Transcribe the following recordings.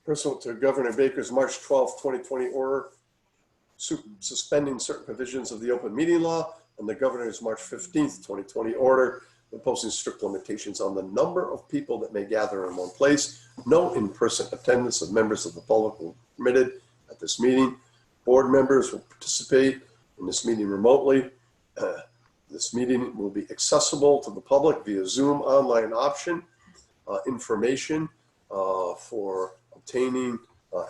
Pursuant to Governor Baker's March 12, 2020 order suspending certain provisions of the open meeting law and the governor's March 15th, 2020 order imposing strict limitations on the number of people that may gather in one place. No in-person attendance of members of the public will be permitted at this meeting. Board members will participate in this meeting remotely. This meeting will be accessible to the public via Zoom online option. Information for obtaining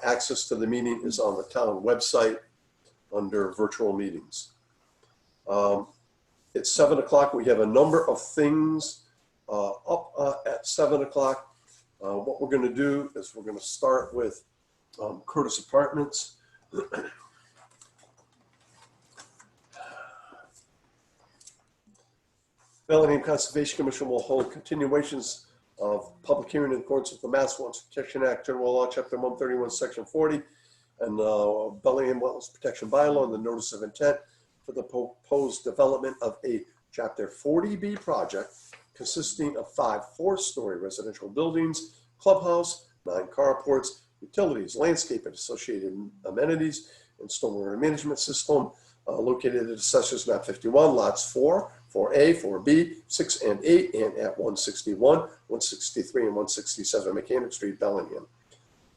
access to the meeting is on the town website under virtual meetings. It's 7 o'clock. We have a number of things up at 7 o'clock. What we're going to do is we're going to start with Curtis Apartments. Bellingham Conservation Commission will hold continuations of public hearing in accordance with the Mass Wetlands Protection Act, General Law, Chapter 131, Section 40, and Bellingham Wetlands Protection Bylaw, and the Notice of Intent for the proposed development of a Chapter 40B project consisting of 5 4-story residential buildings, clubhouse, 9 carports, utilities, landscape and associated amenities, and stormwater management system located at Assessors Map 51, lots 4, 4A, 4B, 6 and 8, and at 161, 163, and 167 Mechanic Street, Bellingham.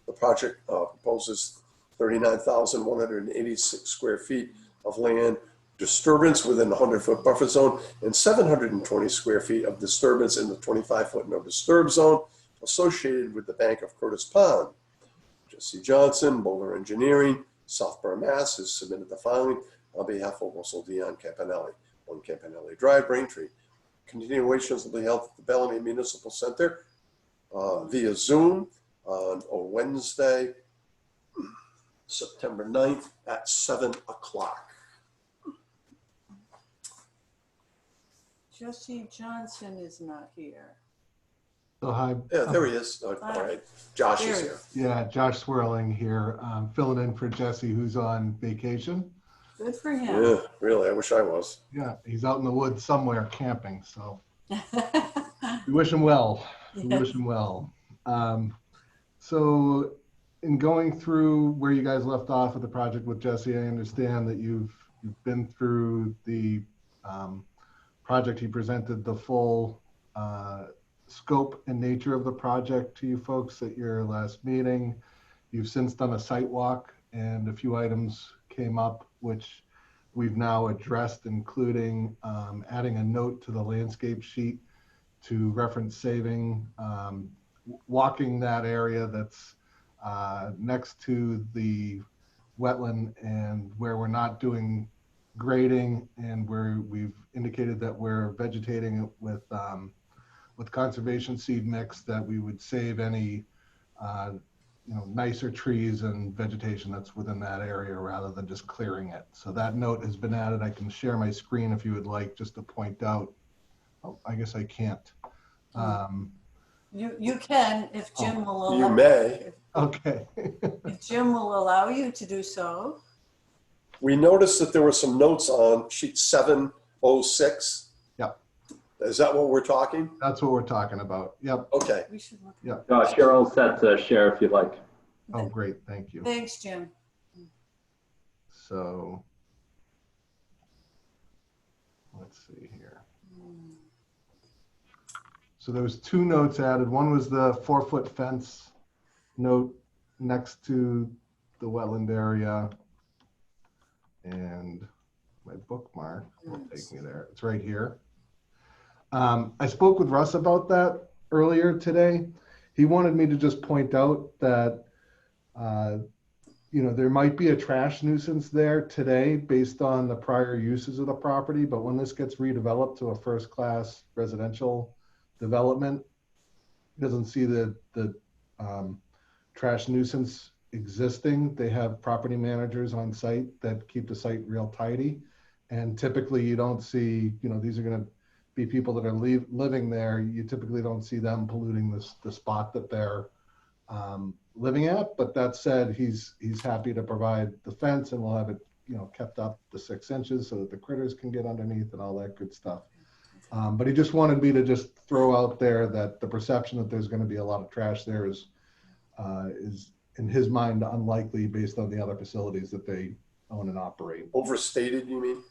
The project proposes 39,186 square feet of land disturbance within the 100-foot buffer zone and 720 square feet of disturbance in the 25-foot no disturb zone associated with the bank of Curtis Pond. Jesse Johnson, Boulder Engineering, Southborough, Mass. has submitted the filing on behalf of Russell Dion Campanelli, 1 Campanelli Drive, Braintree. Continuations will be held at the Bellingham Municipal Center via Zoom on Wednesday, September 9th at 7 o'clock. Jesse Johnson is not here. So hi. Yeah, there he is. All right, Josh is here. Yeah, Josh Swirling here, filling in for Jesse, who's on vacation. Good for him. Yeah, really, I wish I was. Yeah, he's out in the woods somewhere camping, so we wish him well. We wish him well. So in going through where you guys left off with the project with Jesse, I understand that you've been through the project. He presented the full scope and nature of the project to you folks at your last meeting. You've since done a site walk and a few items came up which we've now addressed, including adding a note to the landscape sheet to reference saving, walking that area that's next to the wetland and where we're not doing grading and where we've indicated that we're vegetating it with conservation seed mix, that we would save any nicer trees and vegetation that's within that area rather than just clearing it. So that note has been added. I can share my screen if you would like, just to point out. Oh, I guess I can't. You can if Jim will allow. You may. Okay. If Jim will allow you to do so. We noticed that there were some notes on sheet 706. Yep. Is that what we're talking? That's what we're talking about. Yep. Okay. We should look. Yep. Cheryl's set to share if you'd like. Oh, great. Thank you. Thanks, Jim. So let's see here. So there was 2 notes added. One was the 4-foot fence note next to the wetland area. And my bookmark will take me there. It's right here. I spoke with Russ about that earlier today. He wanted me to just point out that, there might be a trash nuisance there today based on the prior uses of the property, but when this gets redeveloped to a first-class residential development, he doesn't see the trash nuisance existing. They have property managers on site that keep the site real tidy. And typically you don't see, these are going to be people that are living there. You typically don't see them polluting the spot that they're living at. But that said, he's happy to provide the fence, and we'll have it, kept up to 6 inches so that the critters can get underneath and all that good stuff. But he just wanted me to just throw out there that the perception that there's going to be a lot of trash there is in his mind, unlikely based on the other facilities that they own and operate. Overstated, you mean?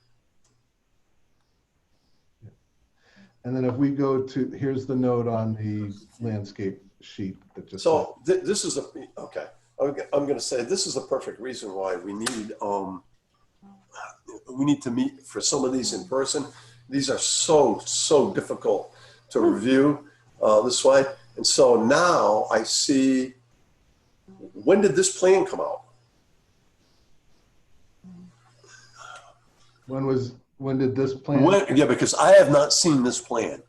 And then if we go to, here's the note on the landscape sheet that just. So this is okay. I'm going to say this is the perfect reason why we need to meet for some of these in person. These are so difficult to review this way. And so now I see, when did this plan come out? When did this plan? Yeah, because I have not seen this plan.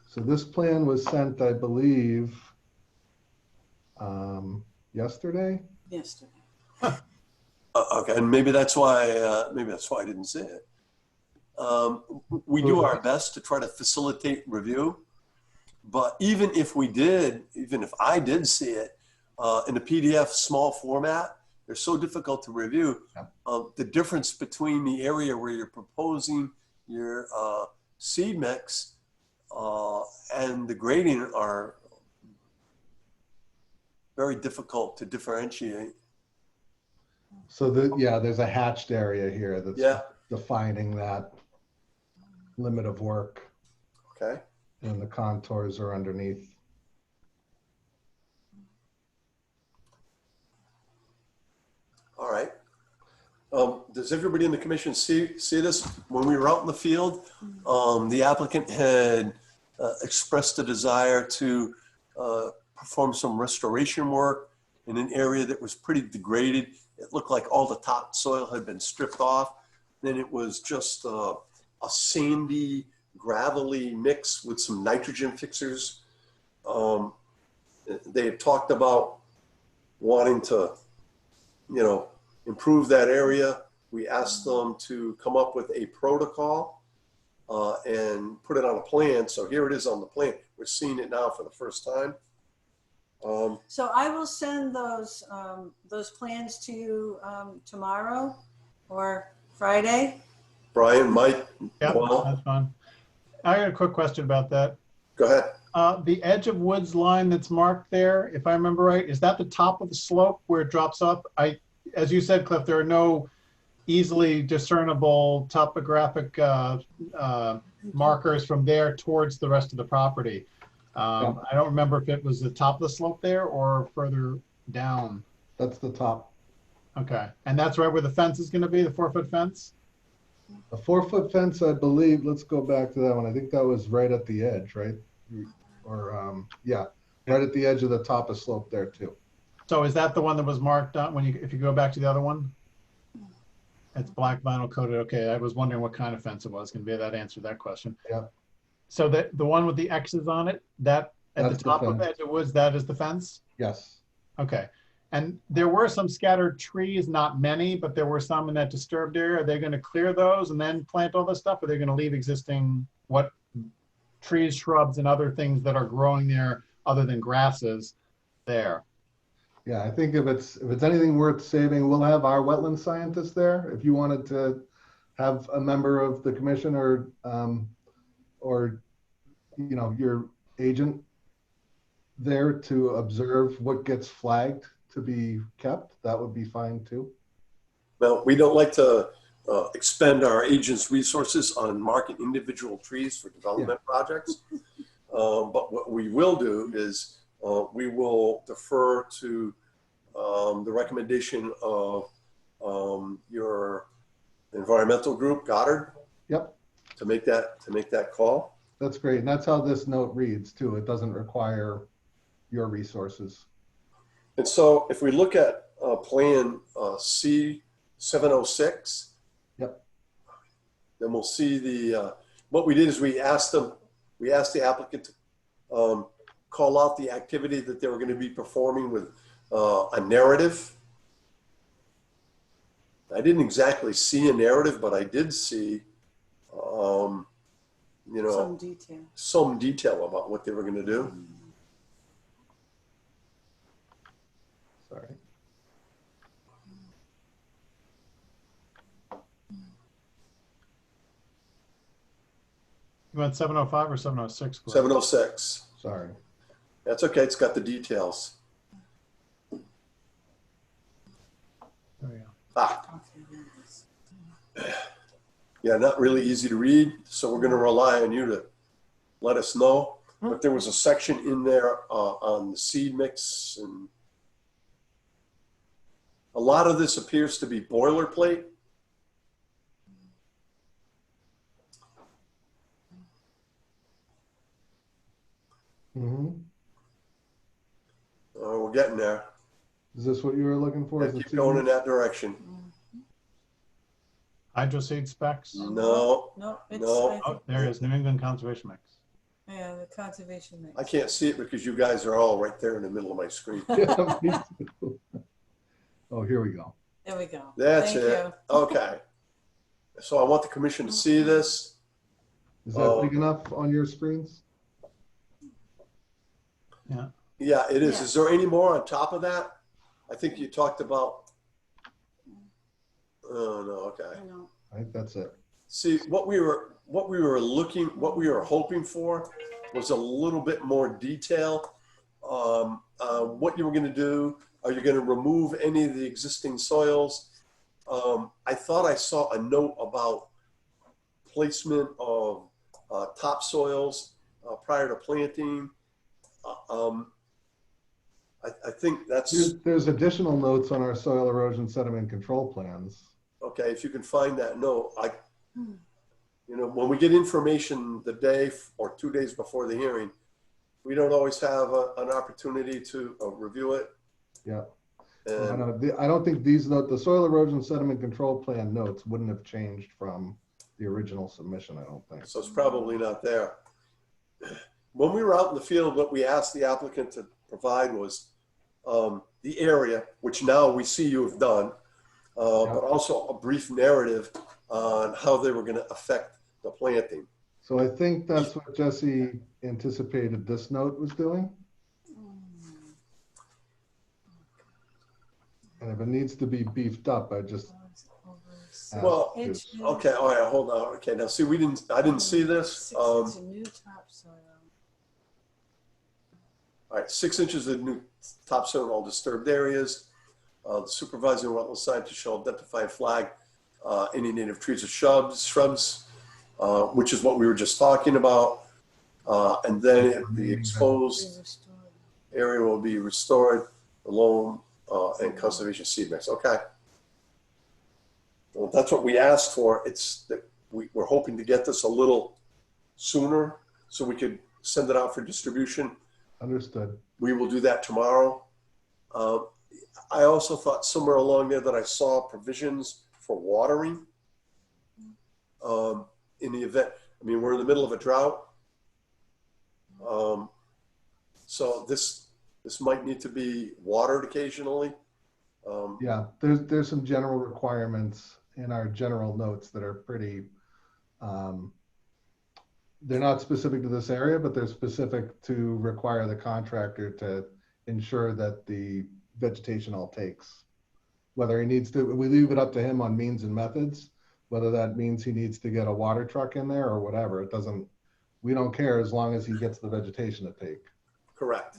So this plan was sent, I believe, yesterday. Yesterday. Okay, and maybe that's why I didn't see it. We do our best to try to facilitate review, but even if I did see it in a PDF small format, they're so difficult to review. The difference between the area where you're proposing your seed mix and the grading are very difficult to differentiate. So there's a hatched area here that's defining that limit of work. Okay. And the contours are underneath. All right. Does everybody in the commission see this? When we were out in the field, the applicant had expressed a desire to perform some restoration work in an area that was pretty degraded. It looked like all the topsoil had been stripped off. Then it was just a sandy, gravelly mix with some nitrogen fixers. They had talked about wanting to, improve that area. We asked them to come up with a protocol and put it on a plan. So here it is on the plan. We're seeing it now for the first time. So I will send those plans to you tomorrow or Friday. Brian, Mike, Yeah, Paul, that's fine. I got a quick question about that. go ahead. The edge of woods line that's marked there, if I remember right, is that the top of the slope where it drops off? As you said, Cliff, there are no easily discernible topographic markers from there towards the rest of the property. I don't remember if it was the top of the slope there or further down. That's the top. Okay, and that's right where the fence is going to be, the 4-foot fence? A 4-foot fence, I believe, let's go back to that one. I think that was right at the edge, right? Or, right at the edge of the top of slope there too. So is that the one that was marked on if you go back to the other one? It's black vinyl coated. Okay, I was wondering what kind of fence it was. Going to be that answered that question. Yeah. So the one with the X's on it, that at That's the top the of fence. Edge of Woods, that is the fence? Yes. Okay. And there were some scattered trees, not many, but there were some in that disturbed area. Are they going to clear those and then plant all this stuff? Or are they going to leave existing trees, shrubs, and other things that are growing there other than grasses there? Yeah, I think if it's anything worth saving, we'll have our wetland scientist there. If you wanted to have a member of the commission or your agent there to observe what gets flagged to be kept, that would be fine too. Well, we don't like to expend our agents' resources on marking individual trees for development projects. But what we will do is we will defer to the recommendation of your environmental group, Goddard. Yep. To make that call. That's great. And that's how this note reads too. It doesn't require your resources. And so if we look at plan C706, yep, then we'll see what we did is we asked the applicant to call out the activity that they were going to be performing with a narrative. I didn't exactly see a narrative, but I did see, some detail about what they were going to do. Sorry. You want 705 or 706? 706. Sorry. That's okay. It's got the details. Ah, yeah, not really easy to read, so we're gonna rely on you to let us know. But there was a section in there on the seed mix, and a lot of this appears to be boilerplate. Mhm. We're getting there. Is this what you were looking for? Yeah, Is the keep going in seed? that direction. Hydro seed specs. No, No, it's, no. I Oh, think, there it is, New England Conservation Mix. yeah, the conservation mix. I can't see it because you guys are all right there in the middle of my screen. Yeah, me too. Oh, here we go. There we go. That's Thank it. you. Okay. So I want the commission to see this. Is that big enough on your screens? Yeah. Yeah, it is. Yeah. Is there any more on top of that? I think you talked about. Oh no. Okay. I know. I think that's it. See, what we were hoping for was a little bit more detail. What you were going to do? Are you going to remove any of the existing soils? I thought I saw a note about placement of topsoils prior to planting. I think that's There's additional notes on our soil erosion sediment control plans. okay. If you can find that note, when we get information the day or 2 days before the hearing, we don't always have an opportunity to review it. Yeah. And I don't think these notes, the soil erosion sediment control plan notes wouldn't have changed from the original submission, I don't think. so it's probably not there. When we were out in the field, what we asked the applicant to provide was the area, which now we see you have done, but also a brief narrative on how they were going to affect the planting. So I think that's what Jesse anticipated this note was doing. And if it needs to be beefed up, I just ask Well, to- okay, all right, hold on. Okay, now see, I didn't see this. 6 inches of new topsoil. All right, 6 inches of new topsoil in all disturbed areas. The supervising wetland scientist shall identify and flag any native trees or shrubs, which is what we were just talking about. And then the exposed area will be restored, the loam and conservation seed mix. Okay. Well, that's what we asked for. It's that we're hoping to get this a little sooner so we could send it out for distribution. Understood. We will do that tomorrow. I also thought somewhere along there that I saw provisions for watering in the event. I mean, we're in the middle of a drought. So this might need to be watered occasionally. Yeah, there's some general requirements in our general notes that are pretty, they're not specific to this area, but they're specific to require the contractor to ensure that the vegetation all takes. Whether he needs to, we leave it up to him on means and methods, whether that means he needs to get a water truck in there or whatever. It doesn't, we don't care as long as he gets the vegetation to take. Correct.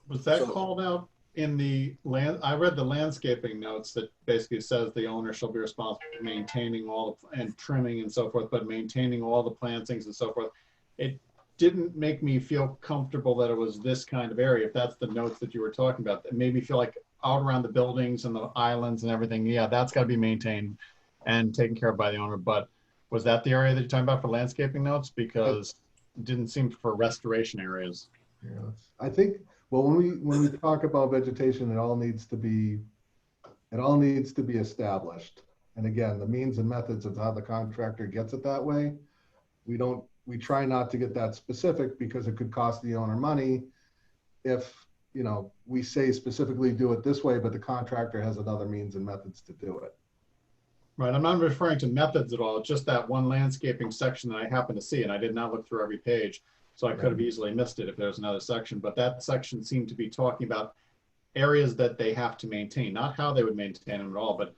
Was that So- called out in the land? I read the landscaping notes that basically says the owner shall be responsible for maintaining all and trimming and so forth, but maintaining all the plantings and so forth. It didn't make me feel comfortable that it was this kind of area. If that's the notes that you were talking about, it made me feel like out around the buildings and the islands and everything, yeah, that's got to be maintained and taken care of by the owner. But was that the area that you're talking about for landscaping notes? Because it didn't seem for restoration areas. Yeah, I think, well, when we talk about vegetation, it all needs to be established. And again, the means and methods of how the contractor gets it that way, we try not to get that specific because it could cost the owner money if, we say specifically do it this way, but the contractor has another means and methods to do it. Right, I'm not referring to methods at all, just that one landscaping section that I happened to see, and I did not look through every page, so I could have easily missed it if there's another section, but that section seemed to be talking about areas that they have to maintain, not how they would maintain them at all, but,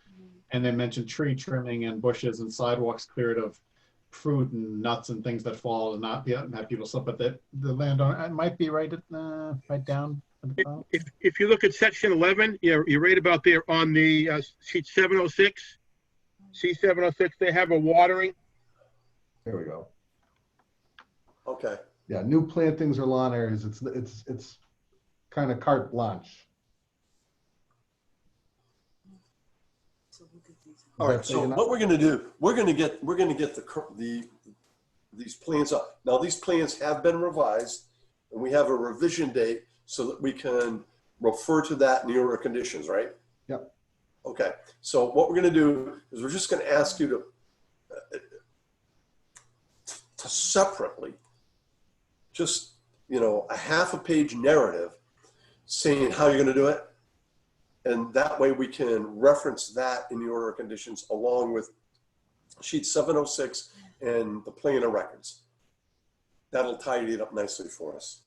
and they mentioned tree trimming and bushes and sidewalks cleared of fruit and nuts and things that fall and not have people slip, but the landowner, it might be right down If you look at section 11, you're right about there on the sheet 706, C706, they have a watering. There we go. Okay. Yeah, new plantings or lawn areas, it's kind of carte blanche. So look at these. All right, so what we're gonna do, we're gonna get these plans up. Now, these plans have been revised, and we have a revision date so that we can refer to that in the order of conditions, right? Yep. Okay, so what we're gonna do is we're just gonna ask you to separately, just, a half a page narrative saying how you're gonna do it. And that way we can reference that in the order of conditions along with sheet 706 and the plan of records. That'll tidy it up nicely for us.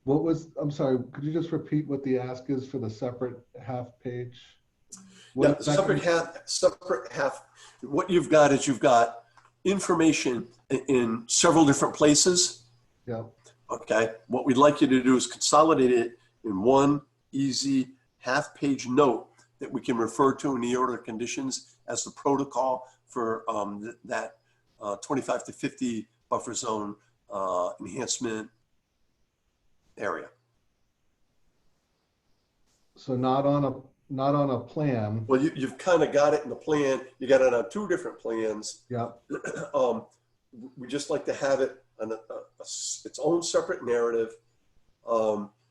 I'm sorry, could you just repeat what the ask is for the separate half page? Yeah, the separate half, what you've got is you've got information in several different places. Yeah. Okay, what we'd like you to do is consolidate it in one easy half-page note that we can refer to in the order of conditions as the protocol for that 25 to 50 buffer zone enhancement area. So not on a plan. Well, you've kind of got it in the plan. You got it on two different plans. Yeah. We just like to have it on its own separate narrative.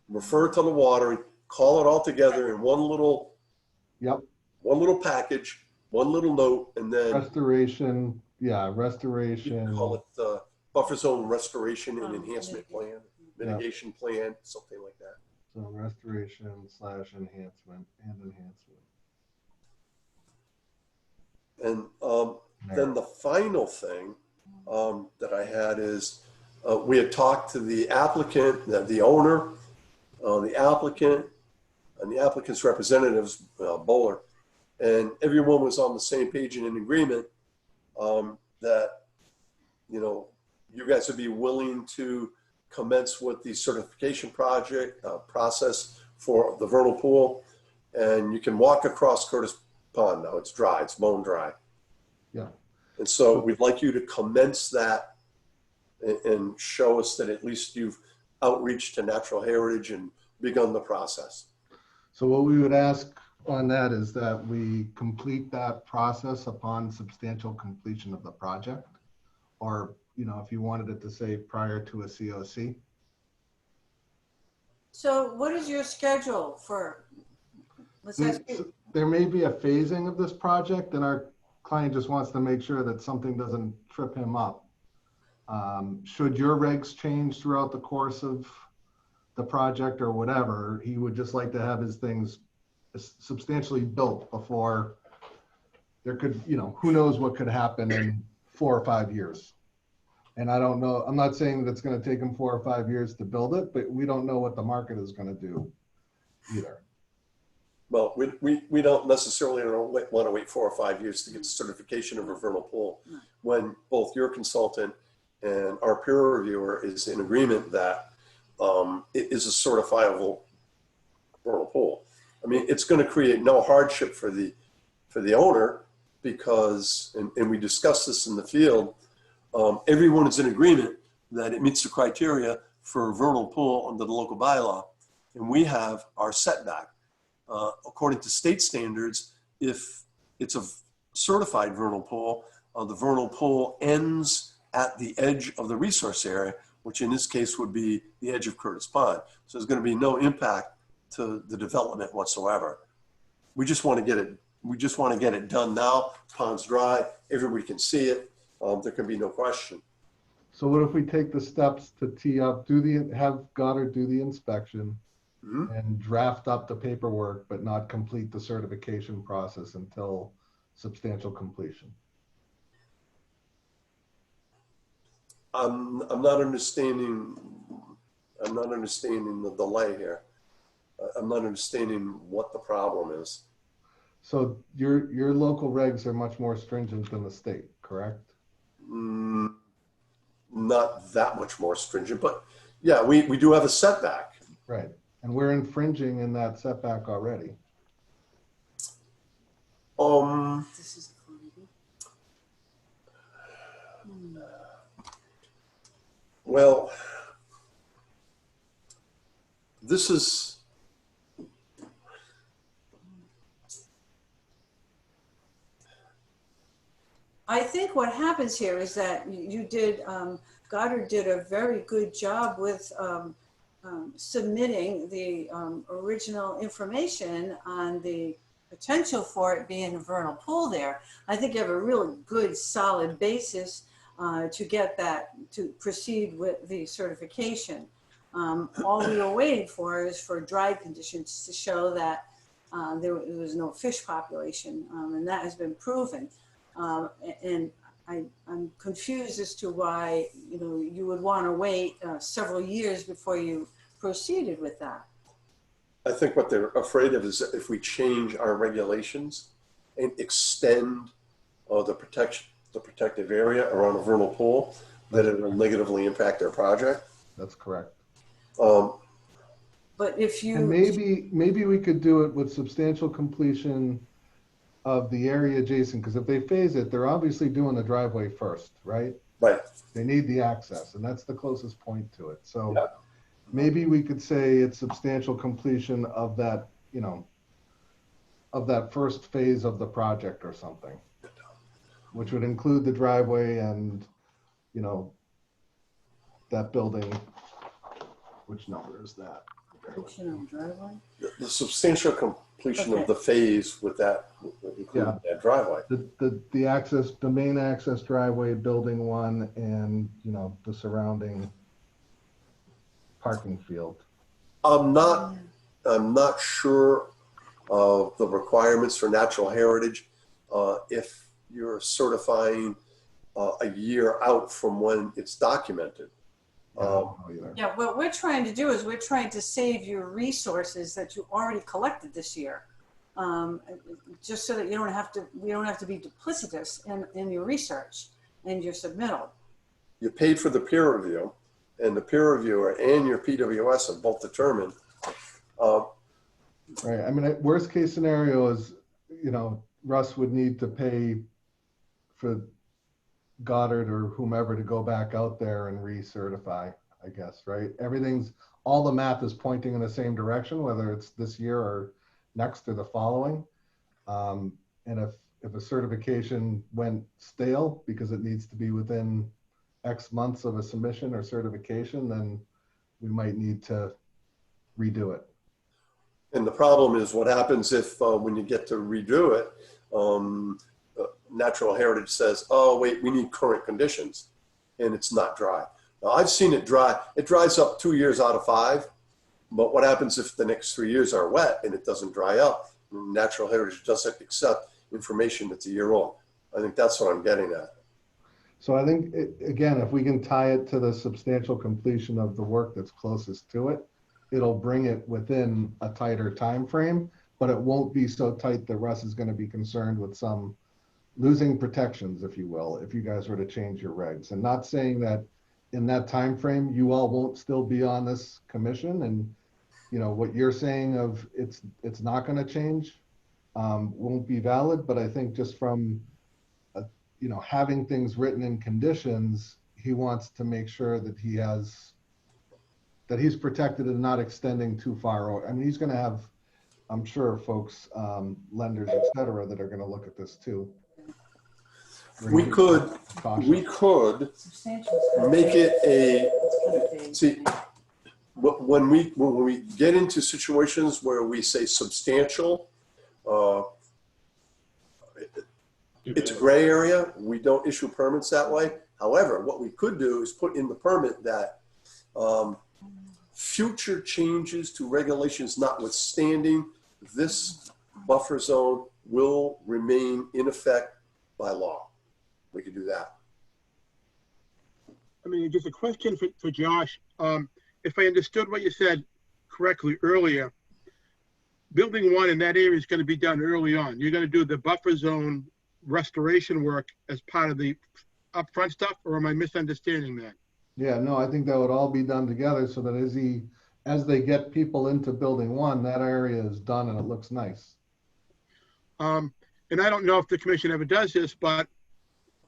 Refer to the watering. Call it all together in one little package, one little note, and then Restoration. call it buffer zone restoration and enhancement plan, mitigation plan, something like that. So restoration / enhancement and enhancement. And then the final thing that I had is we had talked to the applicant, the owner, the applicant, and the applicant's representatives, Bowler, and everyone was on the same page and in agreement that, you guys would be willing to commence with the certification project process for the vernal pool, and you can walk across Curtis Pond now. It's dry, it's bone dry. Yeah. And so we'd like you to commence that and show us that at least you've outreached to natural heritage and begun the process. So what we would ask on that is that we complete that process upon substantial completion of the project, or, if you wanted it to say prior to a COC. So what is your schedule for, There may be a phasing of this project, and our client just wants to make sure that something doesn't trip him up. Should your regs change throughout the course of the project or whatever, he would just like to have his things substantially built before there could, who knows what could happen in 4 or 5 years. And I don't know, I'm not saying that it's going to take him 4 or 5 years to build it, but we don't know what the market is going to do either. Well, we don't necessarily want to wait 4 or 5 years to get certification of a vernal pool when both your consultant and our peer reviewer is in agreement that it is a certifiable vernal pool. I mean, it's going to create no hardship for the owner because, and we discussed this in the field, everyone is in agreement that it meets the criteria for a vernal pool under the local bylaw, and we have our setback. According to state standards, if it's a certified vernal pool, the vernal pool ends at the edge of the resource area, which in this case would be the edge of Curtis Pond. So there's going to be no impact to the development whatsoever. We just want to get it done now. Pond's dry, everybody can see it. There can be no question. So what if we take the steps to tee up, have Goddard do the inspection, and draft up the paperwork, but not complete the certification process until substantial completion? I'm not understanding the delay here. I'm not understanding what the problem is. So your local regs are much more stringent than the state, correct? Not that much more stringent, but yeah, we do have a setback. Right. And we're infringing in that setback already. This is a quantity. Well, this is, I think what happens here is that you did, Goddard did a very good job with submitting the original information on the potential for it being a vernal pool there. I think you have a really good, solid basis to get that, to proceed with the certification. All we were waiting for is for dry conditions to show that there was no fish population, and that has been proven. And I'm confused as to why, you know, you would want to wait several years before you proceeded with that. I think what they're afraid of is that if we change our regulations and extend the protective area around a vernal pool, that it will negatively impact their project. That's correct. But if you... And maybe we could do it with substantial completion of the area adjacent, because if they phase it, they're obviously doing the driveway first, right? Right. They need the access, and that's the closest point to it. So Yeah. maybe we could say it's substantial completion of that, you know, of that first phase of the project or something, which would include the driveway and, you know, that building. Which number is that? driveway? The substantial completion Okay. of the phase with that, including that driveway. The access, the main access driveway, building one, and, you know, the surrounding parking field. I'm not sure of the requirements for natural heritage if you're certifying a year out from when it's documented. I don't know either. Yeah, what we're trying to do is we're trying to save your resources that you already collected this year. Just so that we don't have to be duplicitous in your research and your submittal. You paid for the peer review, and the peer reviewer and your PWS have both determined. Right. I mean, worst case scenario is, you know, Russ would need to pay for Goddard or whomever to go back out there and recertify, I guess, right? All the math is pointing in the same direction, whether it's this year or next or the following. And if a certification went stale because it needs to be within X months of a submission or certification, then we might need to redo it. And the problem is what happens if when you get to redo it, Natural Heritage says, oh, wait, we need current conditions, and it's not dry. Now, I've seen it dry. It dries up 2 years out of 5, but what happens if the next 3 years are wet and it doesn't dry up? Natural Heritage doesn't accept information that's a year old. I think that's what I'm getting at. So I think, again, if we can tie it to the substantial completion of the work that's closest to it, it'll bring it within a tighter time frame, but it won't be so tight that Russ is going to be concerned with some losing protections, if you will, if you guys were to change your regs. And not saying that in that time frame you all won't still be on this commission, and you know what you're saying of it's not going to change won't be valid. But I think just from you know, having things written in conditions, he wants to make sure that he's protected and not extending too far over. I mean, he's going to have, I'm sure, folks, lenders, et cetera, that are going to look at this too. We could make it see, when we get into situations where we say substantial, it's a gray area. We don't issue permits that way. However, what we could do is put in the permit that future changes to regulations notwithstanding, this buffer zone will remain in effect by law. We could do that. I mean, just a question for Josh. If I understood what you said correctly earlier, building one in that area is going to be done early on. You're going to do the buffer zone restoration work as part of the upfront stuff, or am I misunderstanding that? Yeah, no, I think that would all be done together so that as he as they get people into building one, that area is done and it looks nice. And I don't know if the commission ever does this, but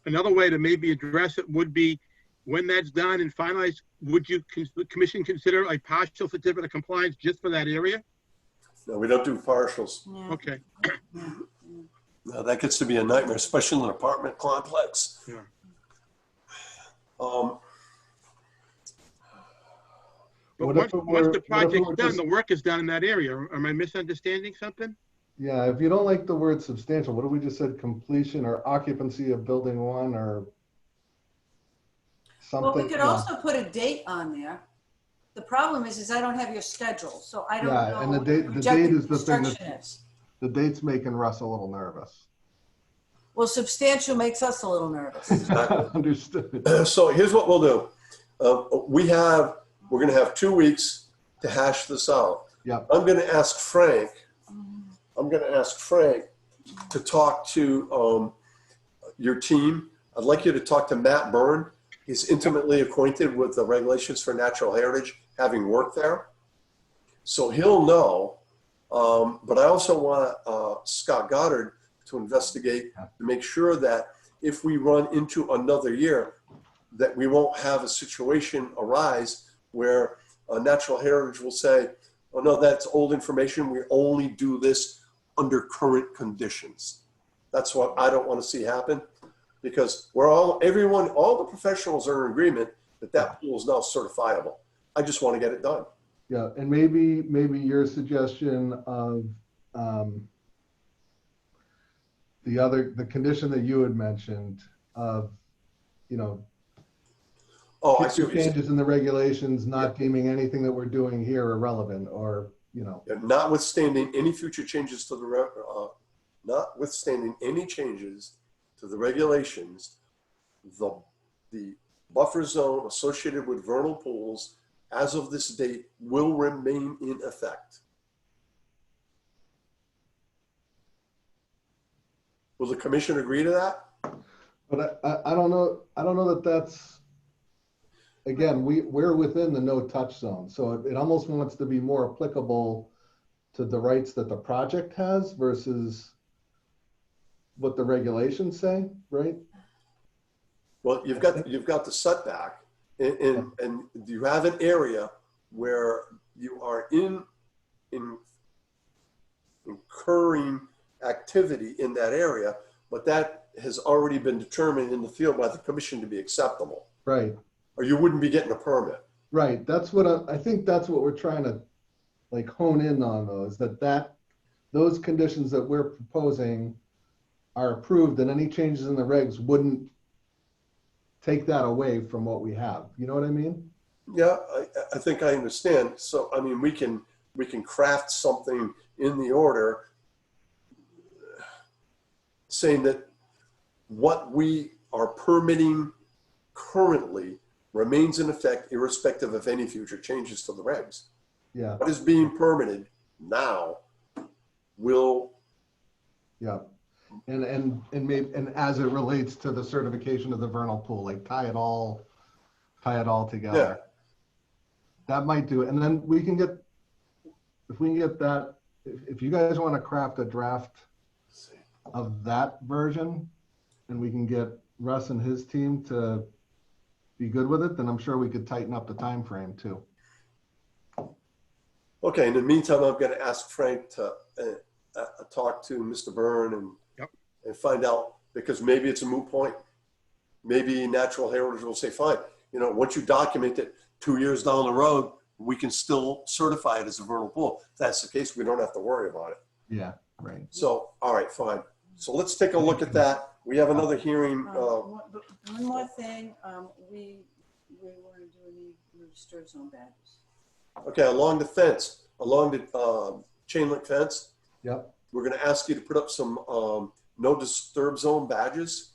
another way to maybe address it would be when that's done and finalized, would the commission consider a partial certificate of compliance just for that area? No, we don't do partials. Yeah. Okay. No, that gets to be a nightmare, especially in an apartment complex. Yeah. But What once, if it once were- the what if it project's were done, just- the work is done in that area. Am I misunderstanding something? Yeah, if you don't like the word substantial, what if we just said completion or occupancy of building one or something? Well, we could yeah. also put a date on there. The problem is I don't have your schedule, so I don't Yeah, know. and the what date projected is the thing construction that- is. The date's making Russ a little nervous. Well, substantial makes us a little nervous. Understood. So here's what we'll do. We're going to have 2 weeks to hash this out. Yep. I'm going to ask Frank to talk to your team. I'd like you to talk to Matt Byrne. He's intimately acquainted with the regulations for natural heritage, having worked there. So he'll know. But I also want Scott Goddard to investigate to make sure that if we run into another year, that we won't have a situation arise where natural heritage will say, oh no, that's old information. We only do this under current conditions. That's what I don't want to see happen, because all the professionals are in agreement that pool is now certifiable. I just want to get it done. Yeah, and maybe your suggestion of the condition that you had mentioned of, Oh, I see future what you're saying. changes in the regulations, not deeming anything that we're doing here irrelevant, or, Notwithstanding any future changes to notwithstanding any changes to the regulations, the buffer zone associated with vernal pools as of this date will remain in effect. Will the commission agree to that? but I don't know that that's, again, we're within the no-touch zone, so it almost wants to be more applicable to the rights that the project has versus what the regulations say, right? Well, you've got the setback, and you have an area where you are incurring activity in that area, but that has already been determined in the field by the commission to be acceptable, Right, or you wouldn't be getting a permit. right. That's what I think that's what we're trying to hone in on, though, is that those conditions that we're proposing are approved, and any changes in the regs wouldn't take that away from what we have. You know what I mean? Yeah, I think I understand. So, I mean, we can craft something in the order saying that what we are permitting currently remains in effect irrespective of any future changes to the regs. Yeah, What is being permitted now will, yeah. And maybe, and as it relates to the certification of the vernal pool, tie it all together. That might do it. And then we can get, if we can get that, if you guys want to craft a draft of that version, and we can get Russ and his team to be good with it, then I'm sure we could tighten up the time frame too. okay. In the meantime, I'm going to ask Frank to talk to Mr. Byrne and find out, because maybe it's a moot point. Maybe natural heritage will say, fine, once you document it 2 years down the road, we can still certify it as a vernal pool. If that's the case, we don't have to worry about it. Yeah, right. So, all right, fine. So let's take a look at that. We have another hearing. One more thing, we want to do any disturb zone badges. Okay, along the fence, along the chain link fence, Yep. we're going to ask you to put up some no disturb zone badges.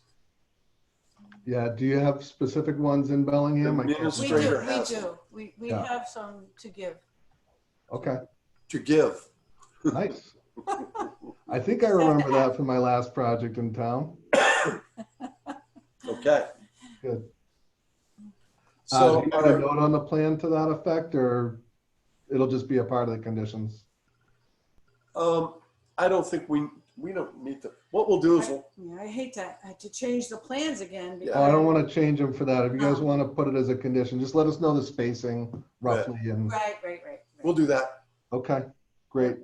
Yeah. Do you have specific ones in Bellingham? The I can't- minister- We Stranger do, has we them. do. We Yeah. have some to give. Okay. To give. Nice. I think I remember that from my last project in town. Okay. Good. So, Do you all have a right. note on the plan to that effect, or? it'll just be a part of the conditions? I don't think we don't need to, what we'll do is Yeah, I hate to change the plans again. Oh, I don't because- want to change them for that. If you guys want to put it as a condition, just let us know the spacing roughly and, Right. we'll do that. okay, great.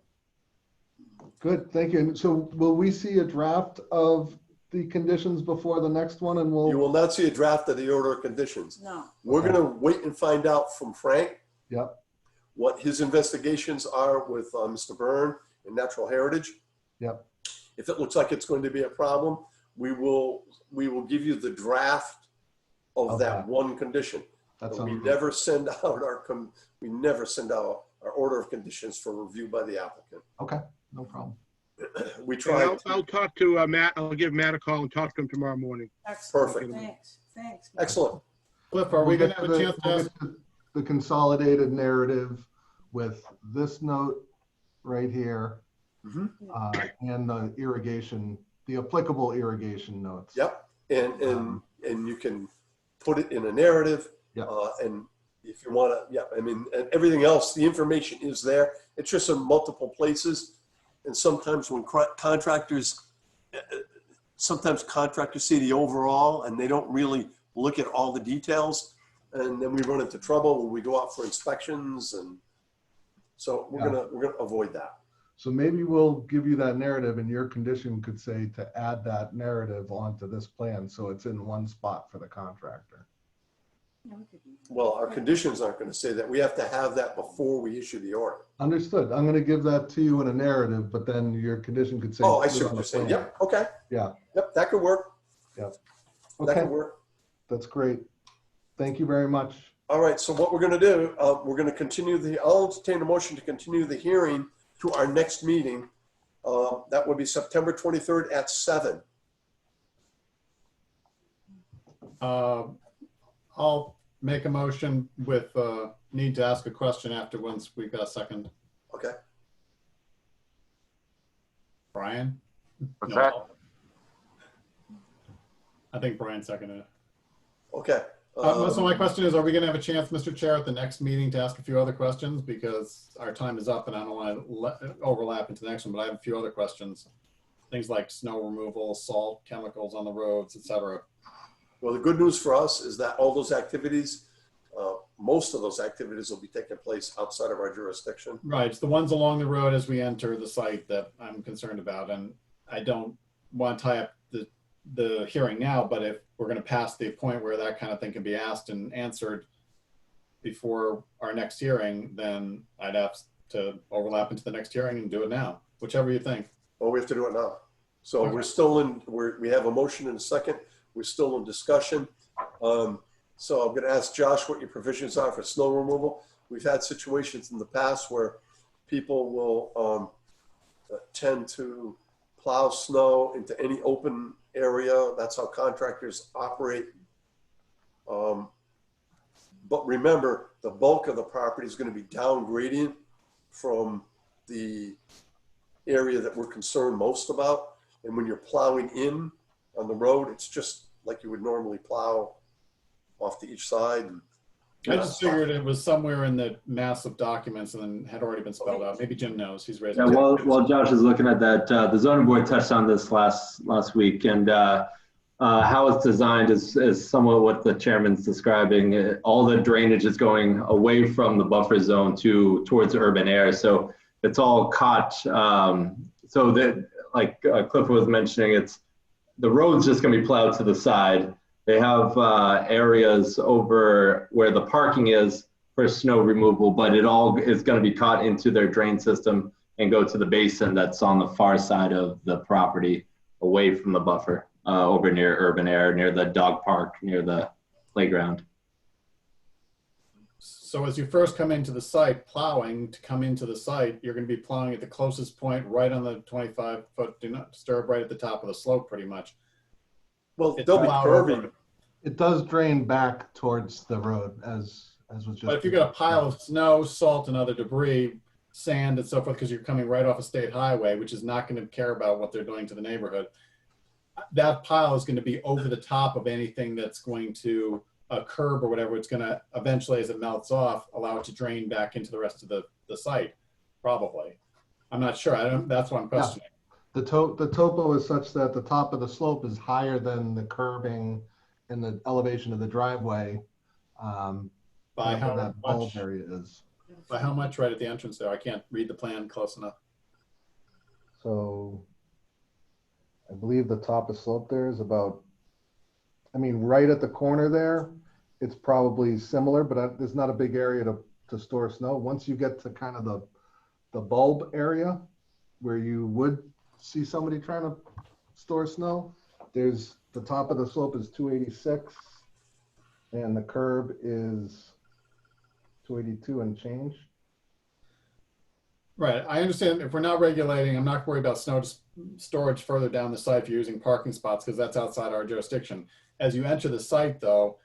Good, thank you. And so will we see a draft of the conditions before the next one and You we'll, will not see a draft of the order of conditions. No. We're Okay. gonna wait and find out from Frank yep, what his investigations are with Mr. Byrne and Natural Heritage. yep, If it looks like it's going to be a problem, we will give you the draft of that Okay. one condition. that But sounds we good. never send out we never send out our order of conditions for review by the applicant. Okay, no problem. We And try. I'll talk to Matt. I'll give Matt a call and talk to him tomorrow morning. Excellent. Perfect. Thanks. Excellent. Cliff, are we We'll gonna get have to a the- chance to we'll ask? get to the consolidated narrative with this note right here Mhm. and the irrigation, the applicable irrigation notes. Yep. And you can put it in a narrative. Yep. And if you want to, yeah, I mean, and everything else, the information is there. It's just in multiple places. And sometimes when sometimes contractors see the overall and they don't really look at all the details. And then we run into trouble when we go out for inspections. And so we're gonna avoid that. So maybe we'll give you that narrative and your condition could say to add that narrative onto this plan. So it's in one spot for the contractor. Yeah, we could do that. Well, our conditions aren't going to say that. We have to have that before we issue the order. Understood. I'm going to give that to you in a narrative, but then your condition could say. Oh, I put it see on what the you're saying. plan. Yep, okay. Yeah. Yep, that could work. That Okay, could work. that's great. Thank you very much. All right, so what we're going to do, we're going to continue I'll entertain a motion to continue the hearing to our next meeting. That would be September 23rd at 7. I'll make a motion with need to ask a question after once we've got a second. Okay. Brian? What's No, that? I think Brian seconded it. Okay. So my question is, are we going to have a chance, Mr. Chair, at the next meeting to ask a few other questions? Because our time is up and I don't want to overlap into the next one, but I have a few other questions. Things like snow removal, salt, chemicals on the roads, et cetera. Well, the good news for us is that all those activities, most of those activities will be taking place outside of our jurisdiction. Right, it's the ones along the road as we enter the site that I'm concerned about. And I don't want to tie up the hearing now, but if we're going to pass the point where that kind of thing can be asked and answered before our next hearing, then I'd have to overlap into the next hearing and do it now, whichever you think. Well, we have to do it now. So Okay. we're still we have a motion in a second. We're still in discussion. So I'm going to ask Josh what your provisions are for snow removal. We've had situations in the past where people will tend to plow snow into any open area. That's how contractors operate. But remember, the bulk of the property is going to be down gradient from the area that we're concerned most about. And when you're plowing in on the road, it's just like you would normally plow off to each side. And, I just figured it was somewhere in the mass of documents and then had already been spelled out. Maybe Jim knows. He's raised. Yeah, while Josh is looking at that, the zoning board touched on this last week, and how it's designed is somewhat what the chairman's describing. All the drainage is going away from the buffer zone towards urban air, so it's all caught. So that, like Cliff was mentioning, the road's just going to be plowed to the side. They have areas over where the parking is for snow removal, but it all is going to be caught into their drain system and go to the basin that's on the far side of the property, away from the buffer, over near urban air, near the dog park, near the playground. So as you first come into the site, plowing to come into the site, you're going to be plowing at the closest point right on the 25-foot do not disturb, right at the top of the slope, pretty much. well, It's they'll be plowed curving. over. It does drain back towards the road as was just. But if you got a pile of snow, salt, and other debris, sand and so forth, because you're coming right off a state highway, which is not going to care about what they're doing to the neighborhood, that pile is going to be over the top of anything that's going to a curb or whatever, it's going to eventually, as it melts off, allow it to drain back into the rest of the site. Probably. I'm not sure. That's what I'm questioning. The topo is such that the top of the slope is higher than the curbing and the elevation of the driveway. By how that bulb much? area is. By how much right at the entrance there? I can't read the plan close enough. So I believe the top of slope there is about, I mean, right at the corner there, it's probably similar, but there's not a big area to store snow. Once you get to kind of the bulb area where you would see somebody trying to store snow, there's the top of the slope is 286 and the curb is 282 and change. Right. I understand if we're not regulating, I'm not worried about snow storage further down the site if you're using parking spots because that's outside our jurisdiction. As you enter the site, though,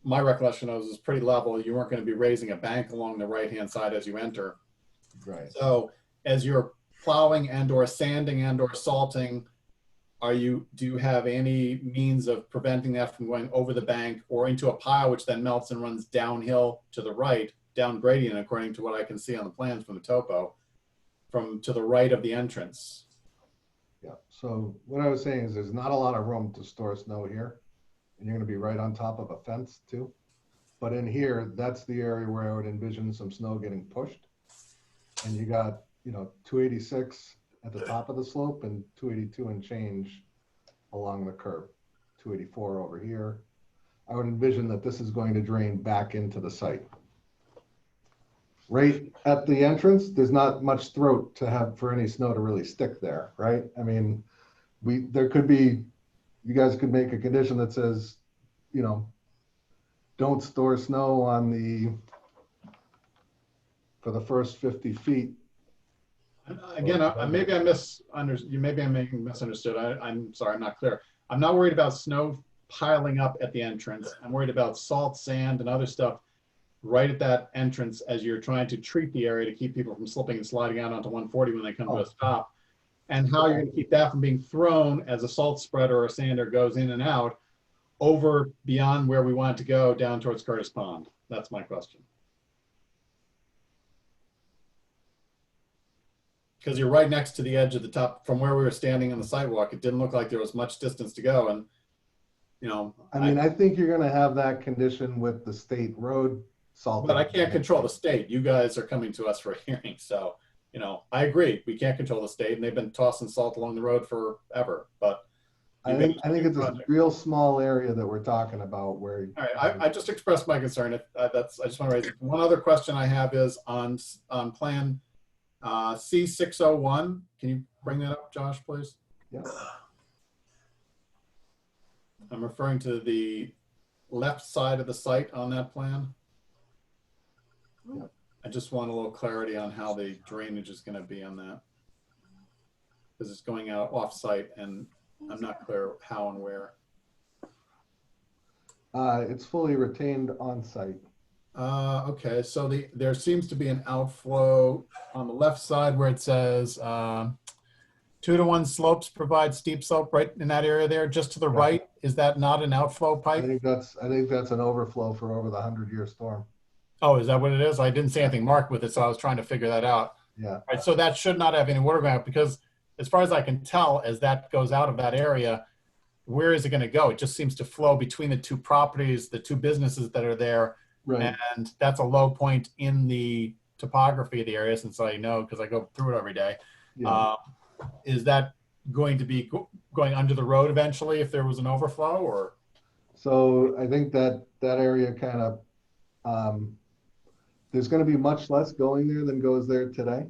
my recollection is it's pretty level. You weren't going to be raising a bank along the right-hand side as you enter. Right. So as you're plowing and or sanding and or salting, do you have any means of preventing that from going over the bank or into a pile, which then melts and runs downhill to the right, down gradient, according to what I can see on the plans from the topo, to the right of the entrance? Yeah. So what I was saying is there's not a lot of room to store snow here, and you're going to be right on top of a fence too. But in here, that's the area where I would envision some snow getting pushed. And you got, 286 at the top of the slope and 282 and change along the curb, 284 over here. I would envision that this is going to drain back into the site. Right at the entrance, there's not much throat to have for any snow to really stick there, right? I mean, there could be, you guys could make a condition that says, don't store snow for the first 50 feet. Again, maybe I misunderstood. Maybe I'm making misunderstood. I'm sorry, I'm not clear. I'm not worried about snow piling up at the entrance. I'm worried about salt, sand, and other stuff right at that entrance as you're trying to treat the area to keep people from slipping and sliding out onto 140 when they come to a stop, and how you're going to keep that from being thrown as a salt spreader or a sander goes in and out over beyond where we want it to go down towards Curtis Pond. That's my question. Because you're right next to the edge of the top from where we were standing on the sidewalk. It didn't look like there was much distance to go. And, I think you're going to have that condition with the state road salt. But I can't control the state. You guys are coming to us for a hearing. So, I agree. We can't control the state, and they've been tossing salt along the road forever. But I think it's a real small area that we're talking about where. All right. I just expressed my concern. I just want to raise it. One other question I have is on plan C601. Can you bring that up, Josh, please? Yeah. I'm referring to the left side of the site on that plan. Yeah. I just want a little clarity on how the drainage is going to be on that. Because it's going out off site and I'm not clear how and where. It's fully retained on site. Okay, so there seems to be an outflow on the left side where it says 2-to-1 slopes provide steep slope right in that area there, just to the right. Is that not an outflow pipe? I think that's an overflow for over the 100-year storm. Oh, is that what it is? I didn't see anything marked with it, so I was trying to figure that out. Yeah. All right, so that should not have any water going out because as far as I can tell, as that goes out of that area, where is it going to go? It just seems to flow between the two properties, the two businesses that are there. Right. And that's a low point in the topography of the area, since I know because I go through it every day. Yeah. Is that going to be going under the road eventually if there was an overflow, or? So I think that area kind of, there's going to be much less going there than goes there today.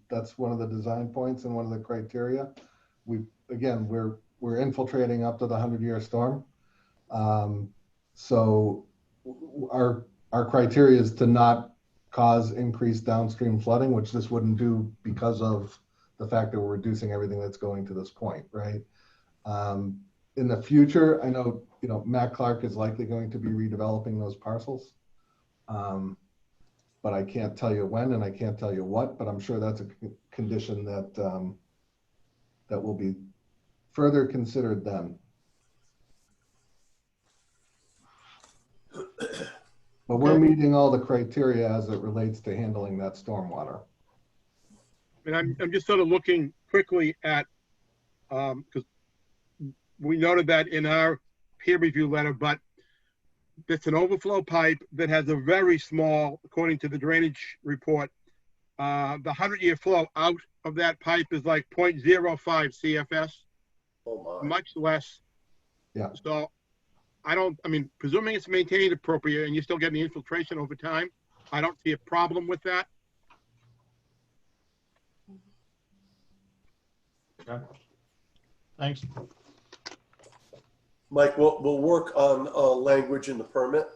That's one of the design points and one of the criteria. We're infiltrating up to the 100-year storm. So our criteria is to not cause increased downstream flooding, which this wouldn't do because of the fact that we're reducing everything that's going to this point, right? In the future, I know, Matt Clark is likely going to be redeveloping those parcels. But I can't tell you when and I can't tell you what, but I'm sure that's a condition that that will be further considered then. But we're meeting all the criteria as it relates to handling that stormwater. And I'm just sort of looking quickly at, because we noted that in our peer review letter, but it's an overflow pipe that has a very small, according to the drainage report, the 100-year flow out of that pipe is like 0.05 CFS, Oh my. much less. Yeah. So I mean, presuming it's maintained appropriate and you're still getting the infiltration over time, I don't see a problem with that. Thanks. Mike, we'll work on language in the permit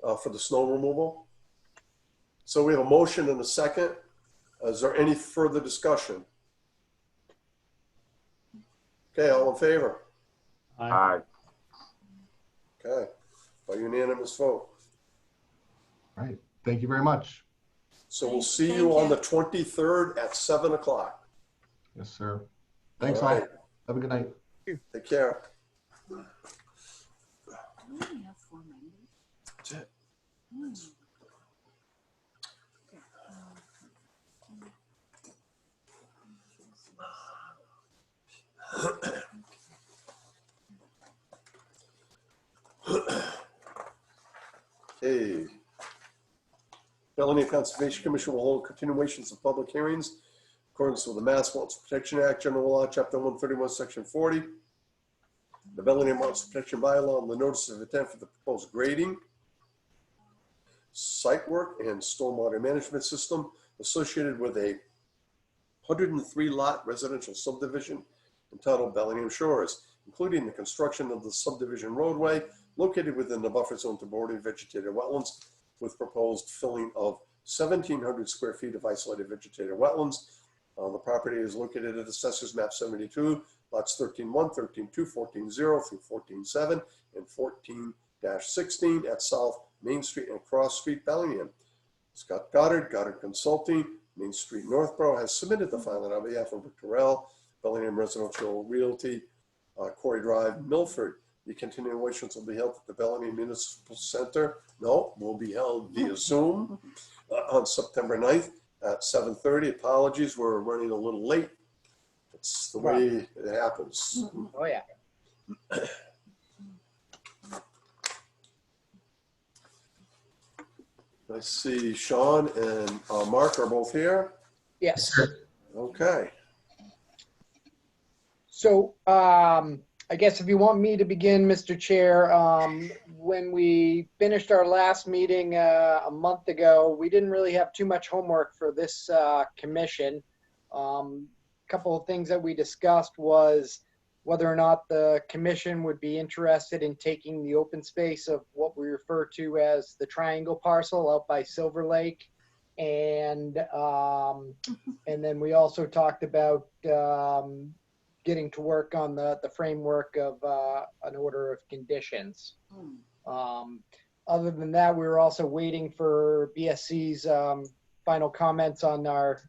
for the snow removal. So we have a motion and a second. Is there any further discussion? Okay, all in favor? Aye. Okay, by unanimous vote. All right. Thank you very much. So we'll see Thank you on you. the 23rd at 7 o'clock. Yes, sir. Thanks all. All right. Have a good night. Take care. Do we only have 4 members? That's it. Okay. Okay. Bellingham Conservation Commission will hold continuations of public hearings in accordance with the Mass Wetlands Protection Act, General Law, Chapter 131, Section 40. The Bellingham Wetlands Protection Bylaw and the notice of intent for the proposed grading, site work, and stormwater management system associated with a 103 lot residential subdivision entitled Bellingham Shores, including the construction of the subdivision roadway located within the buffer zone to bordering vegetated wetlands with proposed filling of 1,700 square feet of isolated vegetated wetlands. The property is located at Assessors Map 72, lots 13-1, 13-2, 14-0 through 14-7, and 14-16 at South Main Street and Cross Street, Bellingham. Scott Goddard, Goddard Consulting, Main Street, Northborough, has submitted the filing on behalf of Rick Terrell, Bellingham Residential Realty, Corey Drive, Milford. The continuations will be held at the Bellingham Municipal Center. No, will be held via Zoom on September 9th at 7:30. Apologies, we're running a little late. It's the way it happens. Oh, yeah. I see Sean and Mark are both here. Yes. Okay. So I guess if you want me to begin, Mr. Chair, when we finished our last meeting a month ago, we didn't really have too much homework for this commission. A couple of things that we discussed was whether or not the commission would be interested in taking the open space of what we refer to as the triangle parcel out by Silver Lake. And then we also talked about getting to work on the framework of an order of conditions. Other than that, we were also waiting for BSC's final comments on our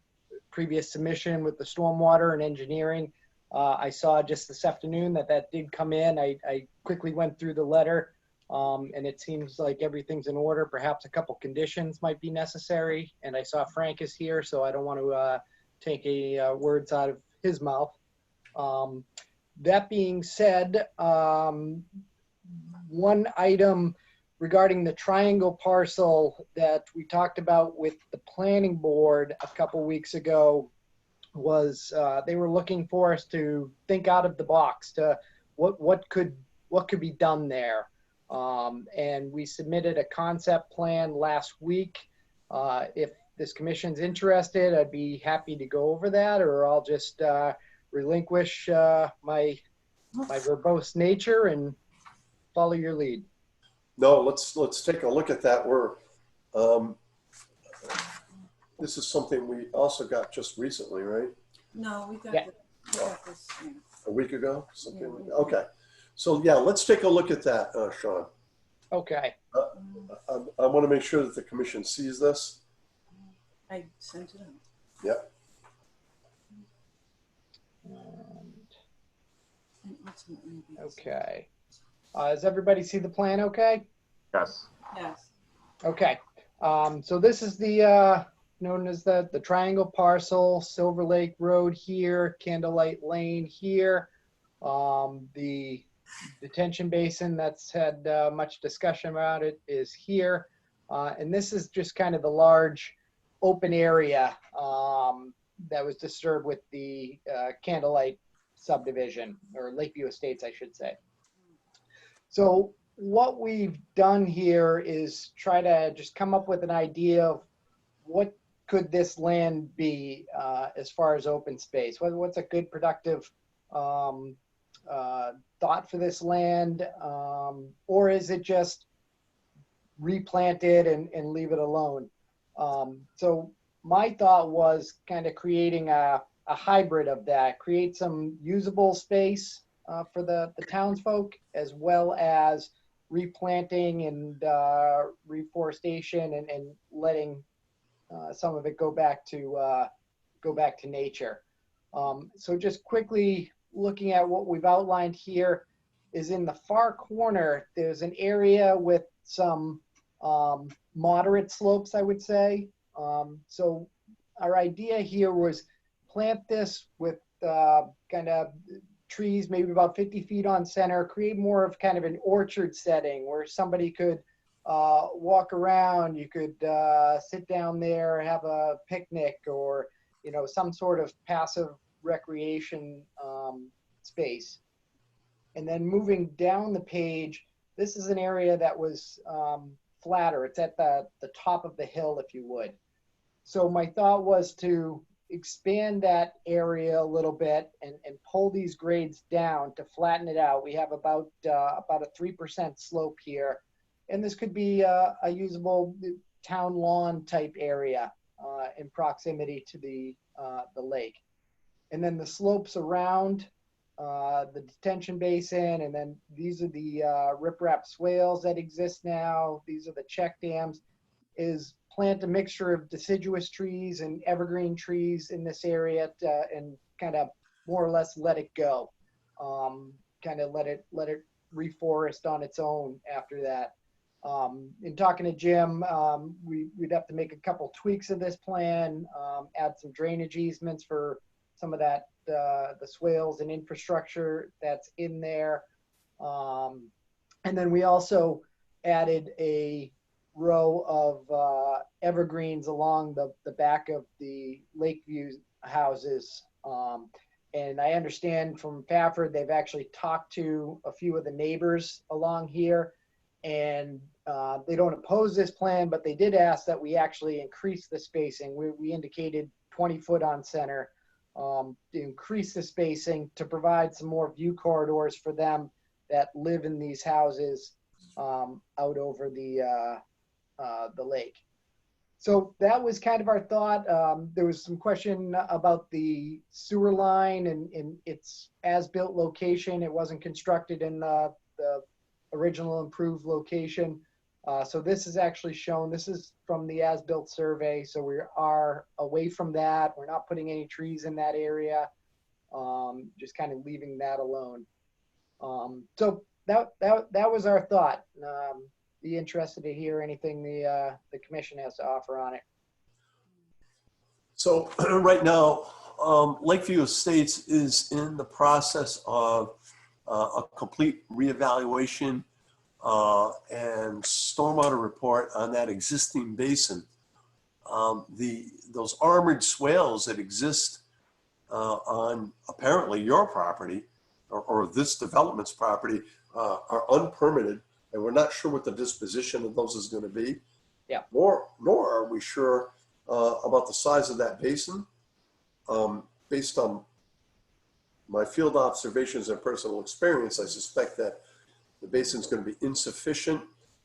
previous submission with the stormwater and engineering. I saw just this afternoon that did come in. I quickly went through the letter, and it seems like everything's in order. Perhaps a couple conditions might be necessary. And I saw Frank is here, so I don't want to take any words out of his mouth. That being said, one item regarding the triangle parcel that we talked about with the planning board a couple weeks ago was they were looking for us to think out of the box to what could be done there. And we submitted a concept plan last week. If this commission's interested, I'd be happy to go over that, or I'll just relinquish my verbose nature and follow your lead. No, let's take a look at that. This is something we also got just recently, right? No, we got, Yeah. we got this. Yeah. A week ago, something Yeah. like that. Okay. So yeah, let's take a look at that, Sean. Okay. I want to make sure that the commission sees this. I sent it out. Yep. And ultimately, Okay. Does everybody see the plan okay? Yes. Yes. Okay. So this is known as the triangle parcel, Silver Lake Road here, Candlelight Lane here. The detention basin that's had much discussion about it is here. And this is just kind of the large open area that was disturbed with the Candlelight subdivision, or Lakeview Estates, I should say. So what we've done here is try to just come up with an idea of what could this land be as far as open space. What's a good productive thought for this land, or is it just replanted and leave it alone? So my thought was kind of creating a hybrid of that, create some usable space for the townsfolk, as well as replanting and reforestation and letting some of it go back to nature. So just quickly looking at what we've outlined here is in the far corner, there's an area with some moderate slopes, I would say. So our idea here was plant this with kind of trees, maybe about 50 feet on center, create more of kind of an orchard setting where somebody could walk around. You could sit down there, have a picnic, or some sort of passive recreation space. And then moving down the page, this is an area that was flatter. It's at the top of the hill, if you would. So my thought was to expand that area a little bit and pull these grades down to flatten it out. We have about a 3% slope here. And this could be a usable town lawn type area in proximity to the lake. And then the slopes around the detention basin, and then these are the riprap swales that exist now. These are the check dams. Is plant a mixture of deciduous trees and evergreen trees in this area and kind of more or less let it go. Kind of let it reforest on its own after that. In talking to Jim, we'd have to make a couple tweaks of this plan, add some drainage easements for some of that, the swales and infrastructure that's in there. And then we also added a row of evergreens along the back of the Lakeview houses. And I understand from Pafford, they've actually talked to a few of the neighbors along here, and they don't oppose this plan, but they did ask that we actually increase the spacing. We indicated 20 foot on center to increase the spacing to provide some more view corridors for them that live in these houses out over the lake. So that was kind of our thought. There was some question about the sewer line and its as-built location. It wasn't constructed in the original improved location. So this is actually shown. This is from the as-built survey. So we are away from that. We're not putting any trees in that area. Just kind of leaving that alone. So that was our thought. Be interested to hear anything the commission has to offer on it. So right now, Lakeview Estates is in the process of a complete reevaluation and stormwater report on that existing basin. Those armored swales that exist on apparently your property or this development's property are unpermitted, and we're not sure what the disposition of those is going to be. Yeah. Nor are we sure about the size of that basin. Based on my field observations and personal experience, I suspect that the basin is going to be insufficient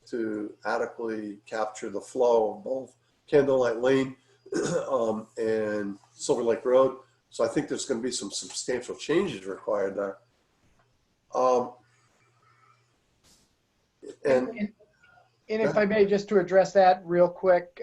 to adequately capture the flow of both Candlelight Lane and Silver Lake Road. So I think there's going to be some substantial changes required there. And if I may, just to address that real quick,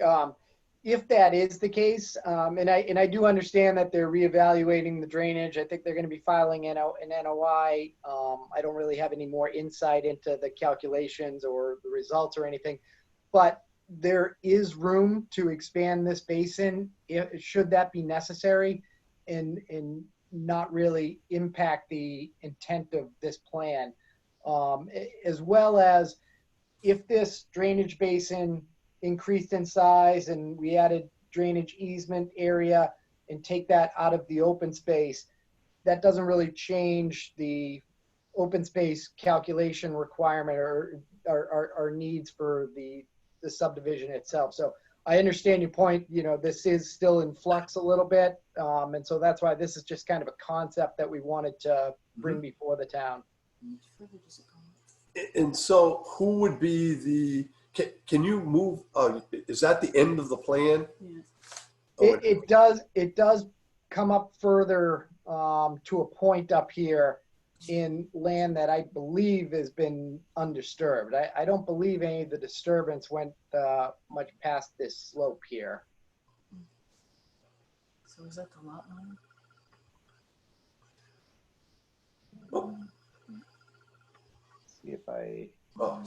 if that is the case, and I do understand that they're reevaluating the drainage. I think they're going to be filing an NOI. I don't really have any more insight into the calculations or the results or anything. but there is room to expand this basin should that be necessary and not really impact the intent of this plan. As well as if this drainage basin increased in size and we added drainage easement area and take that out of the open space, that doesn't really change the open space calculation requirement or our needs for the subdivision itself. So I understand your point. You know, this is still in flux a little bit. And so that's why this is just kind of a concept that we wanted to bring before the town. And so who would be the, can you move, is that the end of the plan? Yeah. Oh, It does come up further to a point up here in land that I believe has been undisturbed. I don't believe any of the disturbance went much past this slope here. So is that the lot line? Oh. See if I, Oh.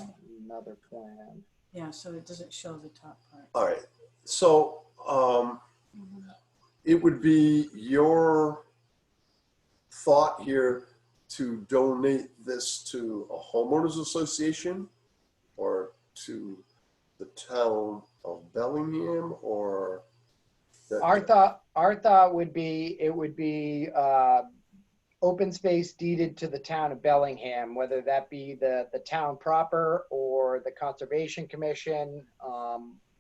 another plan. Yeah, so it doesn't show the top part. All right, so it would be your thought here to donate this to a homeowners association or to the town of Bellingham, or that, Our thought would be, it would be open space deeded to the town of Bellingham, whether that be the town proper or the Conservation Commission,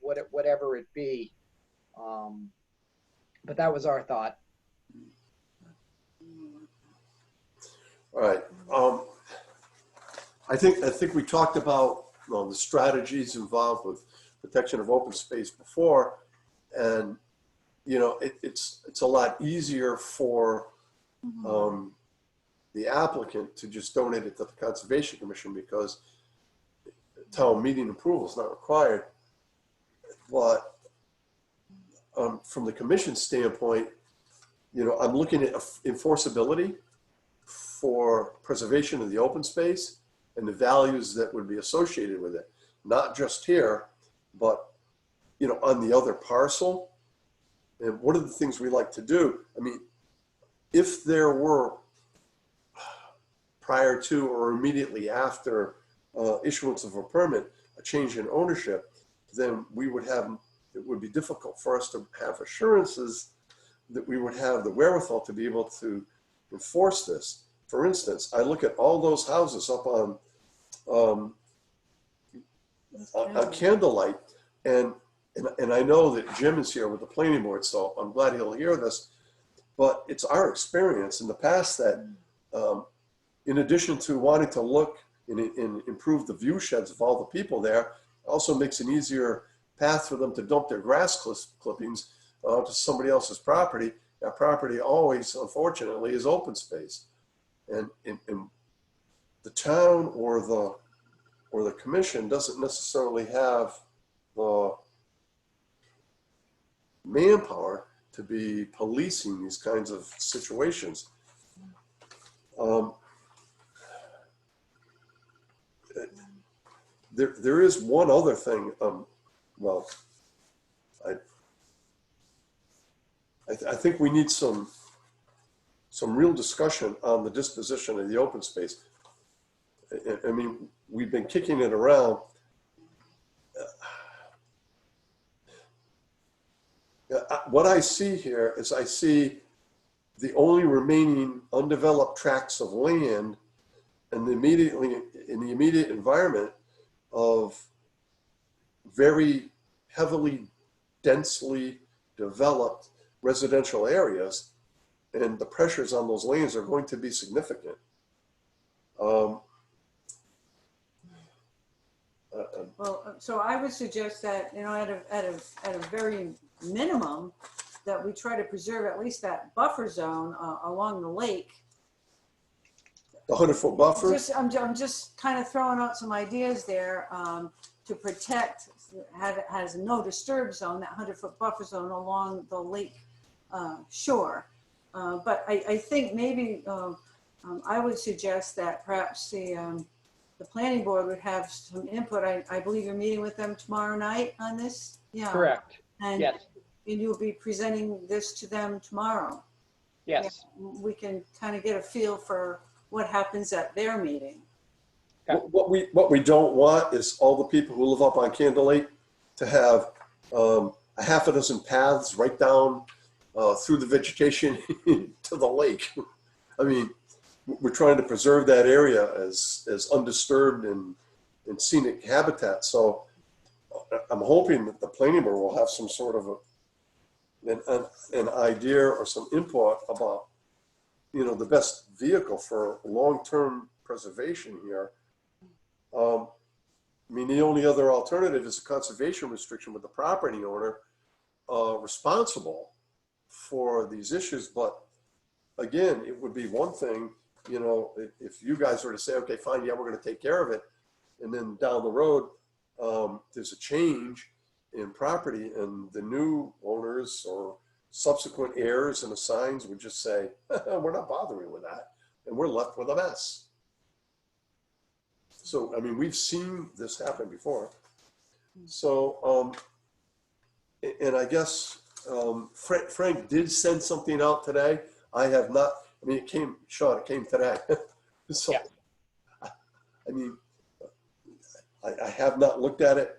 whatever it be. But that was our thought. all right. I think we talked about the strategies involved with protection of open space before, and you know it's a lot easier for the applicant to just donate it to the Conservation Commission because town meeting approval is not required. But from the commission standpoint, you know, I'm looking at enforceability for preservation of the open space and the values that would be associated with it, not just here, but, you know, on the other parcel. And one of the things we like to do, I mean, if there were prior to or immediately after issuance of a permit, a change in ownership, then we would have, it would be difficult for us to have assurances that we would have the wherewithal to be able to enforce this. For instance, I look at all those houses up on Candlelight, and I know that Jim is here with the planning board, so I'm glad he'll hear this. But it's our experience in the past that, in addition to wanting to look and improve the view sheds of all the people there, also makes an easier path for them to dump their grass clippings to somebody else's property. That property always, unfortunately, is open space. And the town or the commission doesn't necessarily have the manpower to be policing these kinds of situations. There is one other thing. Well, I think we need some real discussion on the disposition of the open space. I mean, we've been kicking it around. What I see here is I see the only remaining undeveloped tracts of land and in the immediate environment of very heavily, densely developed residential areas, and the pressures on those lands are going to be significant. Well, so I would suggest that, you know, at a very minimum, that we try to preserve at least that buffer zone along the lake. The 100-foot buffer. I'm just kind of throwing out some ideas there to protect, has a no disturb zone, that 100-foot buffer zone along the lake shore. But I think maybe I would suggest that perhaps the planning board would have some input. I believe you're meeting with them tomorrow night on this? Yeah. Correct. And Yes. you'll be presenting this to them tomorrow. Yes. We can kind of get a feel for what happens at their meeting. Yeah. What we don't want is all the people who live up on Candle Lake to have a half a dozen paths right down through the vegetation to the lake. I mean, we're trying to preserve that area as undisturbed and scenic habitat. So I'm hoping that the planning board will have some sort of an idea or some input about, the best vehicle for long-term preservation here. I mean, the only other alternative is a conservation restriction with the property owner responsible for these issues. But again, it would be one thing, if you guys were to say, okay, fine, yeah, we're going to take care of it. And then down the road, there's a change in property and the new owners or subsequent heirs and assigns would just say, we're not bothering with that. And we're left with a mess. So, I mean, we've seen this happen before. So, and I guess Frank did send something out today. I have not, I mean, it came today. So, Yeah. I mean, I have not looked at it.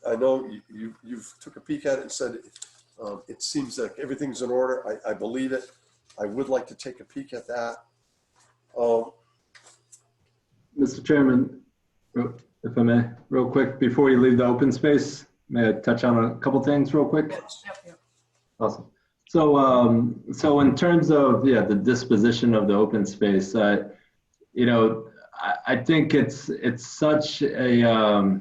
I know you've took a peek at it and said it seems like everything's in order. I believe it. I would like to take a peek at that. Mr. Chairman, if I may, real quick, before you leave the open space, may I touch on a couple things real quick? Yep. Awesome. So, so in terms of, the disposition of the open space, I think it's such a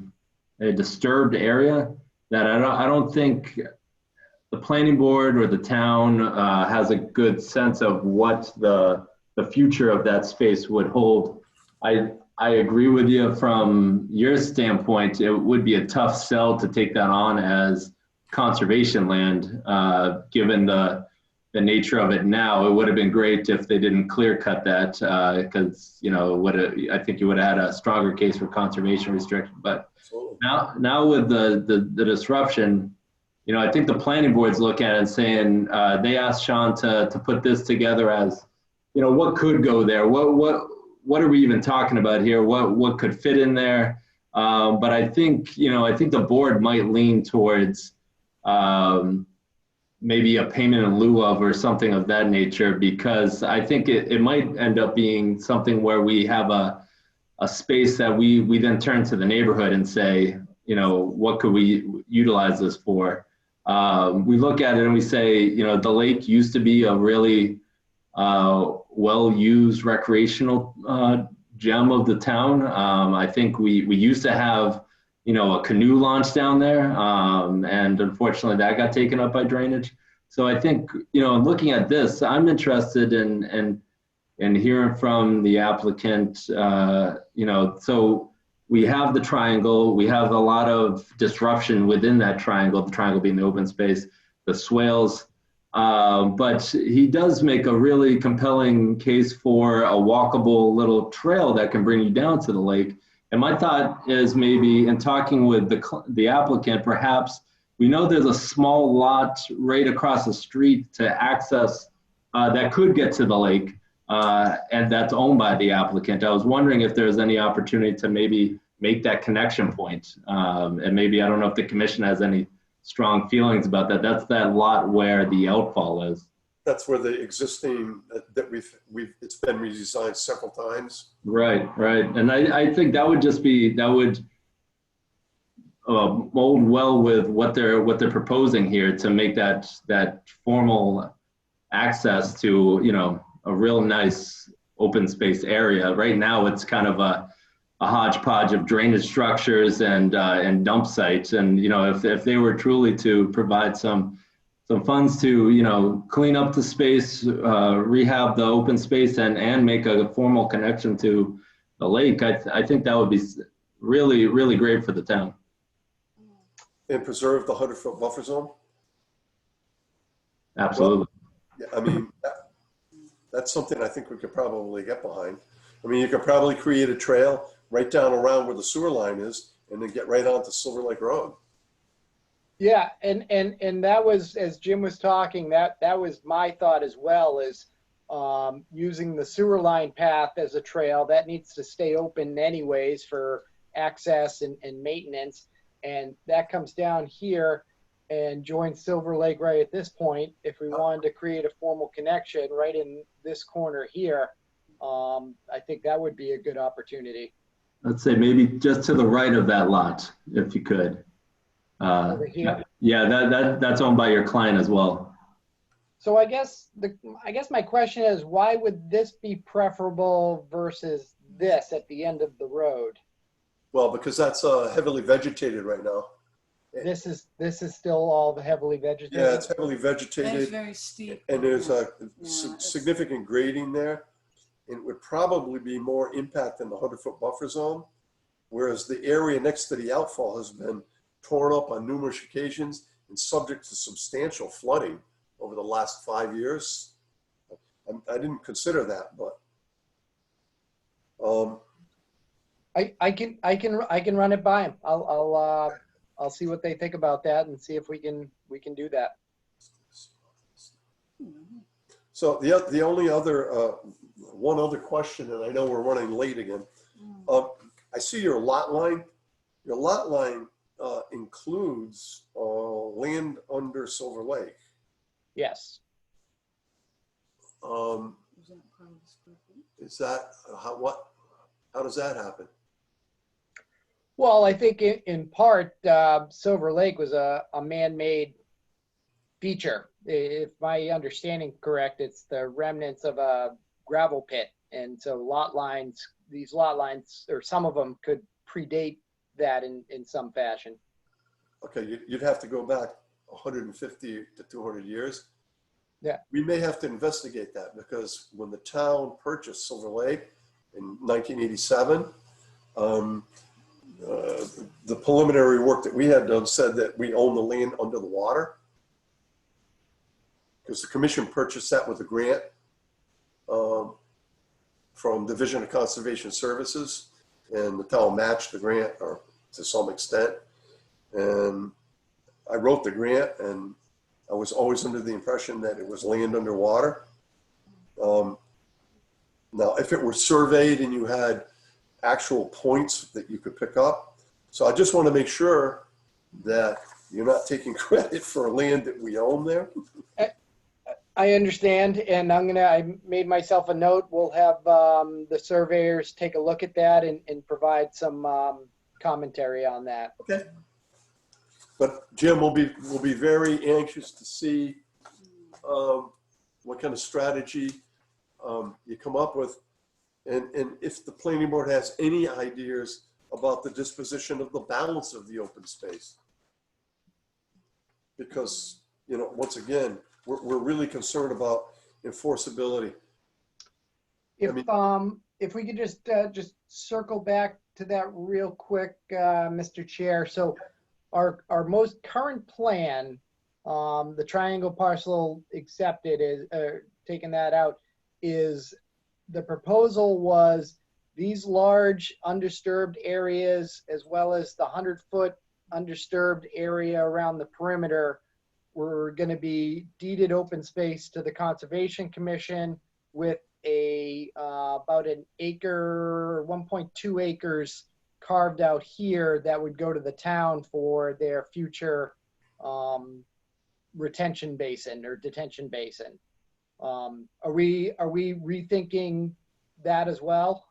disturbed area that I don't think the planning board or the town has a good sense of what the future of that space would hold. I agree with you from your standpoint. It would be a tough sell to take that on as conservation land, given the nature of it now. It would have been great if they didn't clear cut that, because I think you would have had a stronger case for conservation restriction. But now with the disruption, I think the planning board's looking at it and saying, they asked Sean to put this together as, what could go there? What are we even talking about here? What could fit in there? But I think the board might lean towards maybe a payment in lieu of or something of that nature, because I think it might end up being something where we have a space that we then turn to the neighborhood and say, what could we utilize this for? We look at it and we say, the lake used to be a really well-used recreational gem of the town. I think we used to have, a canoe launch down there, and unfortunately that got taken up by drainage. So I think, looking at this, I'm interested in hearing from the applicant. So we have the triangle, we have a lot of disruption within that triangle, the triangle being the open space, the swales. But he does make a really compelling case for a walkable little trail that can bring you down to the lake. And my thought is maybe in talking with the applicant, perhaps we know there's a small lot right across the street to access that could get to the lake, and that's owned by the applicant. I was wondering if there's any opportunity to maybe make that connection point. And maybe, I don't know if the commission has any strong feelings about that. That's that lot where the outfall is. That's where the existing that it's been redesigned several times. Right. And I think that would mold well with what they're proposing here to make that formal access to, a real nice open space area. Right now, it's kind of a hodgepodge of drainage structures and dump sites. And, if they were truly to provide some funds to, clean up the space, rehab the open space and make a formal connection to the lake, I think that would be really, really great for the town. And preserve the 100-foot buffer zone? Absolutely. Well, yeah, I mean, that's something I think we could probably get behind. I mean, you could probably create a trail right down around where the sewer line is, and then get right onto Silver Lake Road. Yeah, and that was, as Jim was talking, that was my thought as well, is using the sewer line path as a trail. That needs to stay open anyways for access and maintenance. And that comes down here and joins Silver Lake right at this point. If we wanted to create a formal connection right in this corner here, I think that would be a good opportunity. Let's say maybe just to the right of that lot, if you could. Over here. Yeah, that's owned by your client as well. So I guess my question is, why would this be preferable versus this at the end of the road? Well, because that's heavily vegetated right now. This is still all the heavily vegetated. Yeah, it's heavily And it's vegetated, very steep. and there's a it's- significant grading there. It would probably be more impact in the 100-foot buffer zone, whereas the area next to the outfall has been torn up on numerous occasions and subject to substantial flooding over the last 5 years. I didn't consider that, but I can run it by them. I'll see what they think about that and see if we can do that. so the only other one other question, and I know we're running late again. I see your lot line. Your lot line includes land under Silver Lake. Yes. Is that how does that happen? Well, I think in part, Silver Lake was a man-made feature. If my understanding correct, it's the remnants of a gravel pit. And so these lot lines, or some of them could predate that in some fashion. Okay, you'd have to go back 150 to 200 years. Yeah. We may have to investigate that, because when the town purchased Silver Lake in 1987, the preliminary work that we had done said that we own the land under the water, because the commission purchased that with a grant from Division of Conservation Services, and the town matched the grant, or to some extent. And I wrote the grant, and I was always under the impression that it was land underwater. Now, if it were surveyed and you had actual points that you could pick up. So I just want to make sure that you're not taking credit for land that we own there. I understand, and I made myself a note. We'll have the surveyors take a look at that and provide some commentary on that. Okay. But Jim, we'll be very anxious to see what kind of strategy you come up with, and if the planning board has any ideas about the disposition of the balance of the open space. Because, once again, we're really concerned about enforceability. If we could just circle back to that real quick, Mr. Chair. So our most current plan, the triangle parcel accepted, is taking that out, is the proposal was these large undisturbed areas, as well as the 100-foot undisturbed area around the perimeter, were going to be deeded open space to the Conservation Commission, with about an acre, 1.2 acres carved out here that would go to the town for their future retention basin or detention basin. Are we rethinking that as well?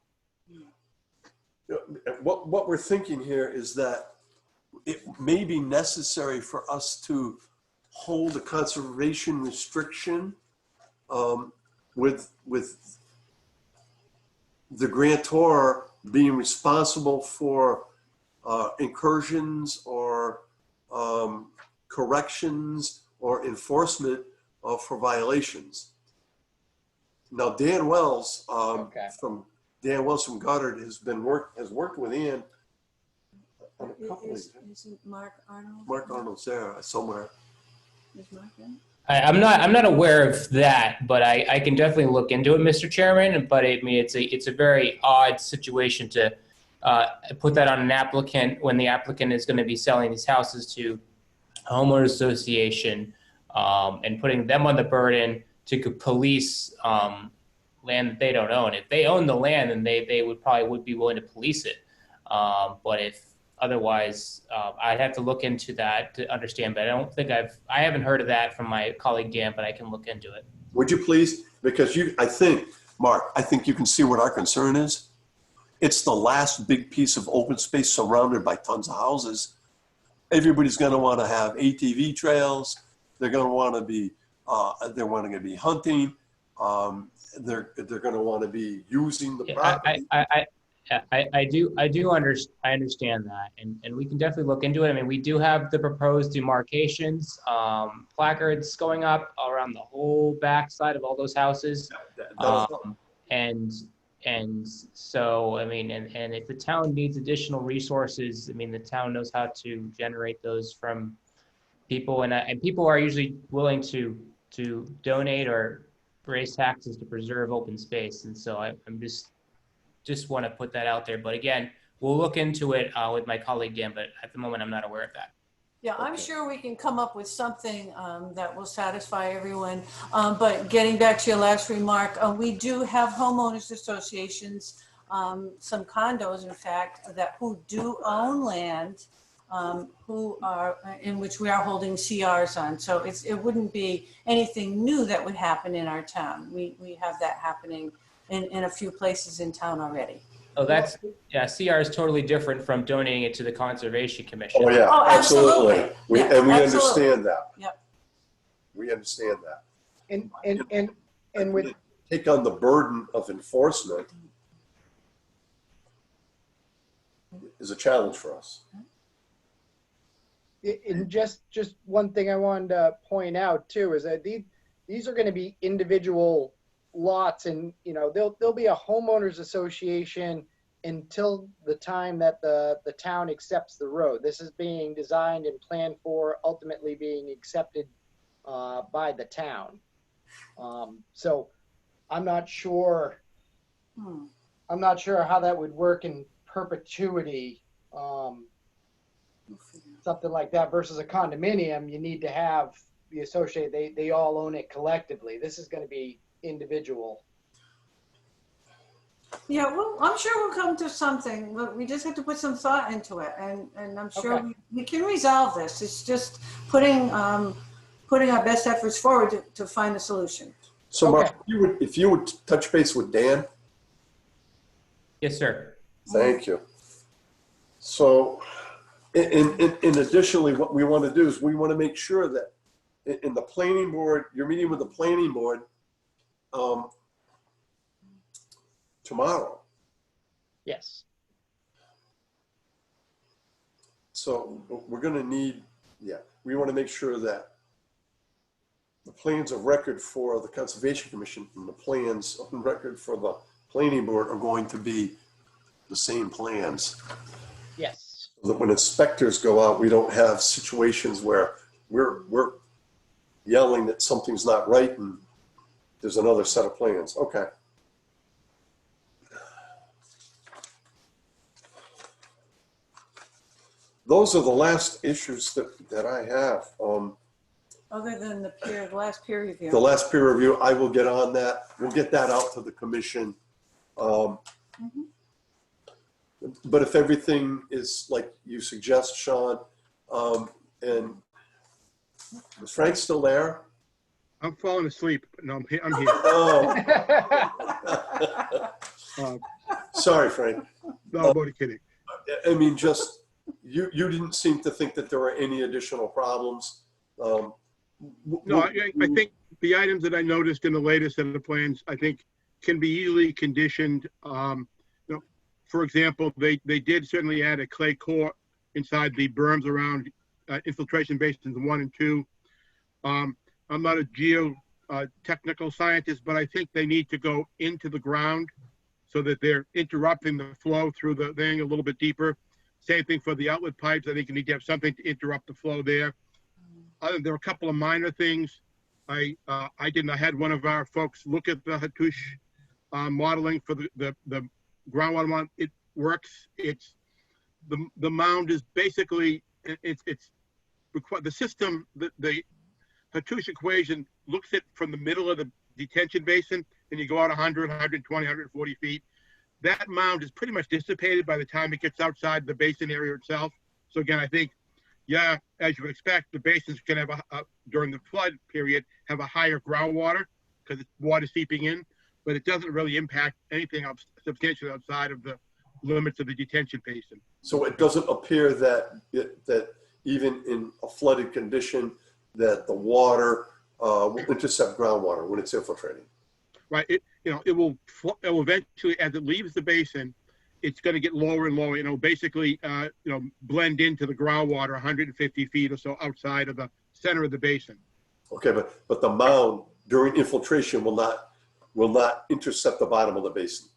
What we're thinking here is that it may be necessary for us to hold a conservation restriction with the grantor being responsible for incursions or corrections or enforcement for violations. Now, Dan Wells from Goddard has worked with Ian. Isn't Mark Arnold? Mark Arnold's there somewhere. Is Mark in? I'm not aware of that, but I can definitely look into it, Mr. Chairman. But I mean, it's a very odd situation to put that on an applicant when the applicant is going to be selling these houses to a homeowners association, and putting them on the burden to police land that they don't own. If they own the land, then they would be willing to police it. But if otherwise, I'd have to look into that to understand. But I don't think I haven't heard of that from my colleague Dan, but I can look into it. Would you please? Because I think, Mark, I think you can see what our concern is. It's the last big piece of open space surrounded by tons of houses. Everybody's going to want to have ATV trails. They're going to want to be, they're wanting to be hunting. They're going to want to be using the property. I understand that, and we can definitely look into it. I mean, we do have the proposed demarcations, placards going up around the whole backside of all those houses, and so I mean, and if the town needs additional resources, I mean, the town knows how to generate those from people, and people are usually willing to donate or raise taxes to preserve open space, and so I'm just want to put that out there. But again, we'll look into it with my colleague Dan, but at the moment, I'm not aware of that. Yeah, I'm sure we can come up with something that will satisfy everyone. But getting back to your last remark, we do have homeowners associations, some condos, in fact, who do own land, who are in which we are holding CRs on. So it wouldn't be anything new that would happen in our town. We have that happening in a few places in town already. Oh, CR is totally different from donating it to the Conservation Commission. Oh, yeah, Oh, absolutely. absolutely. We Yeah, absolutely absolutely. understand that. Yep. We understand that. And with Take on the burden of enforcement is a challenge for us. and just one thing I wanted to point out too is that these are going to be individual lots, and there'll be a homeowners association until the time that the town accepts the road. This is being designed and planned for ultimately being accepted by the town. So I'm not sure how that would work in perpetuity. Something like that versus a condominium, you need to have the associate, they all own it collectively. This is going to be individual. Yeah, well, I'm sure we'll come to something, but we just have to put some thought into it, and I'm sure Okay. we can resolve this. It's just putting our best efforts forward to find a solution. So Mark, Okay. if you would touch base with Dan, Yes, sir. thank you. So in additionally, what we want to do is we want to make sure that in the planning board, you're meeting with the planning board tomorrow. Yes. So we're going to need, we want to make sure that the plans of record for the Conservation Commission and the plans on record for the planning board are going to be the same plans. Yes. So that when inspectors go out, we don't have situations where we're yelling that something's not right and there's another set of plans. Okay. Those are the last issues that I have. Other than the last peer review. The last peer review, I will get on that. We'll get that out to the commission. But if everything is like you suggest, Sean, and is Frank still there? I'm falling asleep. No, I'm here. Oh, sorry, Frank. No, I'm only kidding. I mean, just you didn't seem to think that there were any additional problems. No, I think the items that I noticed in the latest set of the plans, I think, can be easily conditioned. For example, they did certainly add a clay core inside the berms around infiltration basins 1 and 2. I'm not a geotechnical scientist, but I think they need to go into the ground so that they're interrupting the flow through the thing a little bit deeper. Same thing for the outlet pipes. I think you need to have something to interrupt the flow there. There are a couple of minor things. I had one of our folks look at the Hattush modeling for the groundwater one. works. It's the mound is basically the system. The Hattush equation looks at from the middle of the detention basin, and you go out 100, 120, 140 feet. That mound is pretty much dissipated by the time it gets outside the basin area itself. So again, I think, yeah, as you would expect, the basin's going to have during the flood period, have a higher groundwater because it's water seeping in, but it doesn't really impact anything substantially outside of the limits of the detention basin. So it doesn't appear that even in a flooded condition, that the water will intercept groundwater when it's infiltrating. Right. It will eventually, as it leaves the basin, it's going to get lower and lower. Basically, blend into the groundwater 150 feet or so outside of the center of the basin. Okay, but the mound during infiltration will not intercept the bottom of the basin.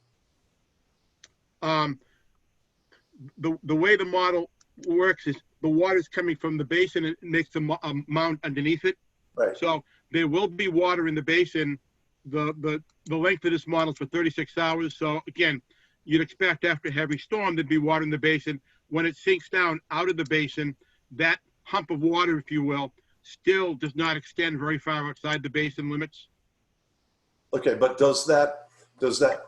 The way the model works is the water is coming from the basin and it makes a mound underneath it. Right. So there will be water in the basin. The length of this model is for 36 hours. So again, you'd expect after a heavy storm there'd be water in the basin. When it sinks down out of the basin, that hump of water, if you will, still does not extend very far outside the basin limits. Okay, but does that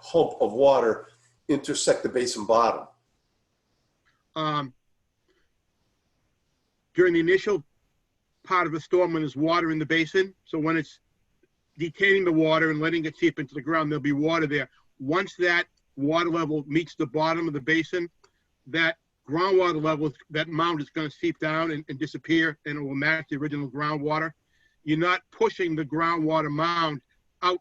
hump of water intersect the basin bottom? During the initial part of a storm, when there's water in the basin, so when it's detaining the water and letting it seep into the ground, there'll be water there. Once that water level meets the bottom of the basin, that groundwater level, that mound is going to seep down and disappear, and it will match the original groundwater. You're not pushing the groundwater mound out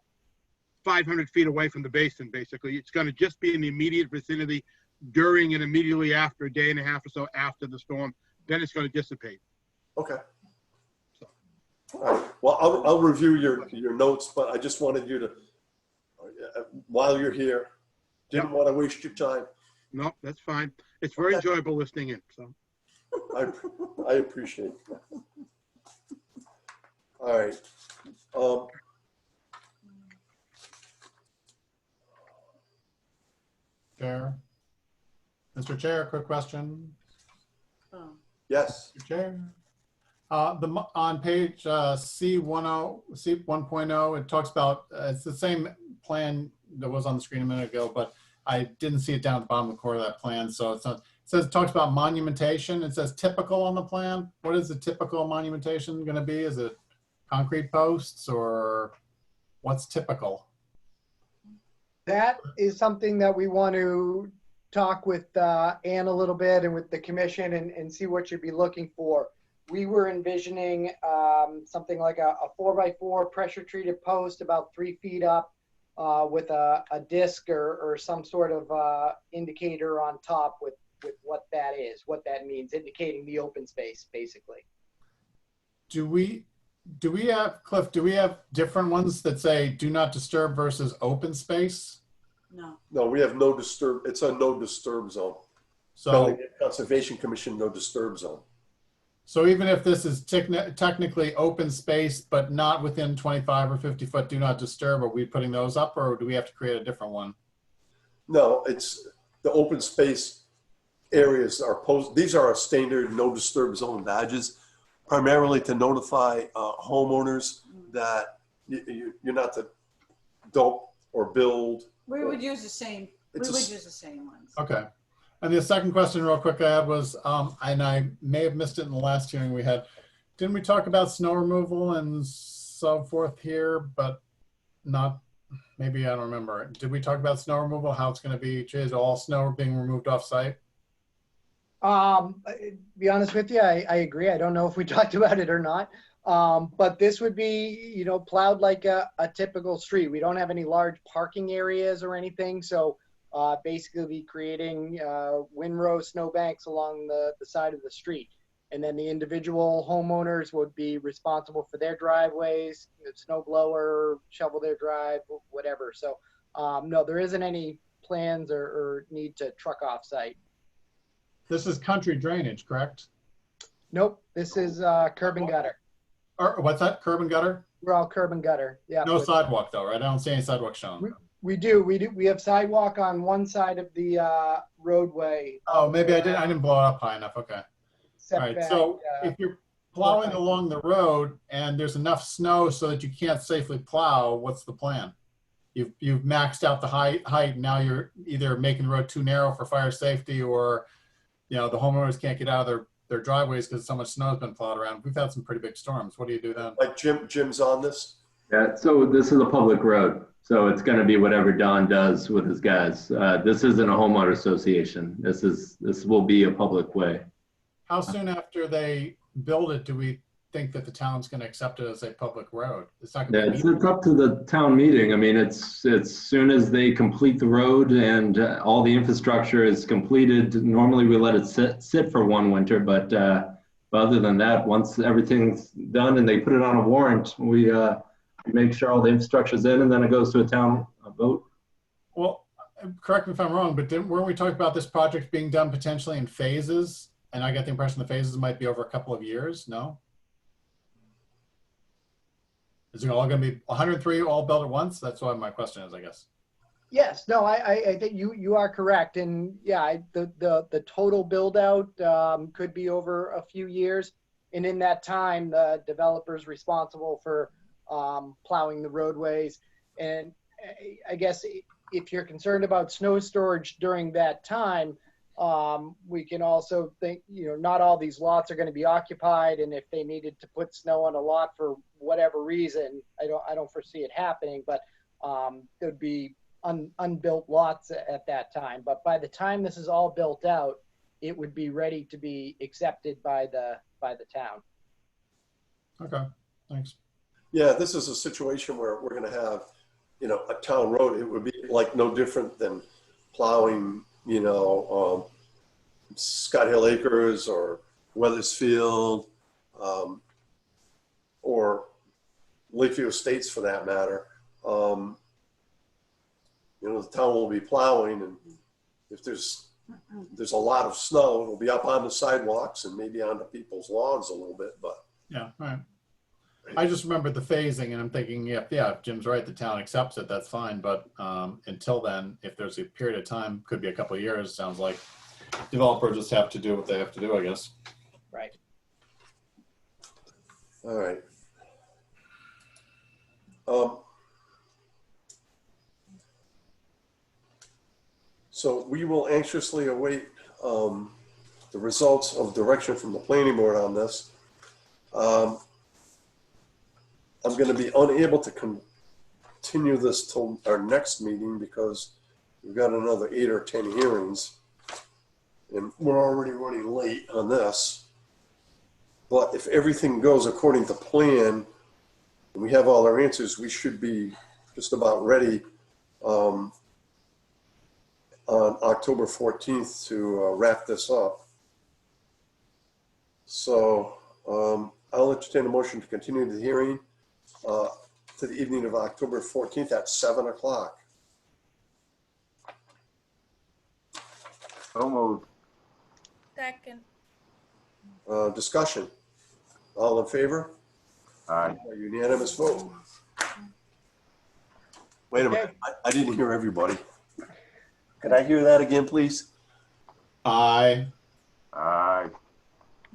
500 feet away from the basin, basically. It's going to just be in the immediate vicinity during and immediately after, a day and a half or so after the storm. Then it's going to dissipate. Okay. All right. Well, I'll review your notes, but I just wanted you to, while you're here, didn't want to waste your time. No, that's fine. It's very enjoyable listening in. So I appreciate it. All right. Chair. Mr. Chair, quick question. Oh. Yes. Mr. Chair. On page C1.0, it talks about, it's the same plan that was on the screen a minute ago, but I didn't see it down at the bottom of the corner of that plan. So it talks about monumentation. It says typical on the plan. What is the typical monumentation going to be? Is it concrete posts or what's typical? That is something that we want to talk with Ann a little bit and with the commission and see what you'd be looking for. We were envisioning something like a 4x4 pressure treated post about 3 feet up with a disc or some sort of indicator on top with what that is, what that means, indicating the open space, basically. Do we have, Cliff, do we have different ones that say do not disturb versus open space? No. No, we have no disturb. It's a no disturb zone. So Bellingham Conservation Commission, no disturb zone. So even if this is technically open space, but not within 25 or 50 foot do not disturb, are we putting those up or do we have to create a different one? No, it's the open space areas are posed. These are our standard no disturb zone badges, primarily to notify homeowners that you're not to dump or build. We would use the same. We would use the same ones. Okay. And the second question real quick I had was, and I may have missed it in the last hearing we had, didn't we talk about snow removal and so forth here, but not, maybe I don't remember. Did we talk about snow removal, how it's going to be, is all snow being removed off site? Be honest with you, I agree. I don't know if we talked about it or not. But this would be, plowed like a typical street. We don't have any large parking areas or anything. So basically be creating windrow snowbanks along the side of the street. And then the individual homeowners would be responsible for their driveways, snow blower, shovel their drive, whatever. So no, there isn't any plans or need to truck off site. This is country drainage, correct? Nope, this is curb and gutter. Or what's that, curb and gutter? We're all curb and gutter, yeah. No sidewalk though, right? I don't see any sidewalk shown. We do. We have sidewalk on one side of the roadway. Oh, maybe I didn't blow it up high enough. Okay. All right. Setback. So if you're plowing along the road and there's enough snow so that you can't safely plow, what's the plan? You've maxed out the height. Now you're either making the road too narrow for fire safety, or the homeowners can't get out of their driveways because so much snow has been plowed around. We've had some pretty big storms. What do you do then? Like Jim's on this. Yeah, so this is a public road, so it's going to be whatever Don does with his guys. This isn't a homeowner association. This will be a public way. How soon after they build it do we think that the town's going to accept it as a public road? It's not going to be. It's up to the town meeting. I mean, it's soon as they complete the road and all the infrastructure is completed. Normally we let it sit for one winter, but other than that, once everything's done and they put it on a warrant, we make sure all the infrastructure's in, and then it goes to a town vote. Well, correct me if I'm wrong, but weren't we talking about this project being done potentially in phases? And I get the impression the phases might be over a couple of years. No? Is it all going to be 103 all built at once? That's what my question is, I guess. Yes, no, I think you are correct. And yeah, the total build out could be over a few years. And in that time, the developer's responsible for plowing the roadways. And I guess if you're concerned about snow storage during that time, we can also think, not all these lots are going to be occupied. And if they needed to put snow on a lot for whatever reason, I don't foresee it happening, but there'd be unbuilt lots at that time. But by the time this is all built out, it would be ready to be accepted by the town. Okay, thanks. Yeah, this is a situation where we're going to have, a town road. It would be like no different than plowing, Scott Hill Acres or Weathersfield, or Lakeview Estates for that matter. The town will be plowing, and if there's a lot of snow, it'll be up on the sidewalks and maybe onto people's lawns a little bit, but. Yeah, all right. I just remembered the phasing, and I'm thinking, if Jim's right, the town accepts it, that's fine. But until then, if there's a period of time, could be a couple of years, sounds like developers just have to do what they have to do, I guess. Right. All right. So we will anxiously await the results of direction from the planning board on this. I'm going to be unable to continue this till our next meeting because we've got another 8 or 10 hearings, and we're already running late on this. But if everything goes according to plan, and we have all our answers, we should be just about ready on October 14th to wrap this up. So I'll entertain a motion to continue the hearing to the evening of October 14th at 7 o'clock. So moved. Second. Discussion. All in favor? Aye. A unanimous vote. Wait a minute. I didn't hear everybody. Could I hear that again, please? Aye. Aye.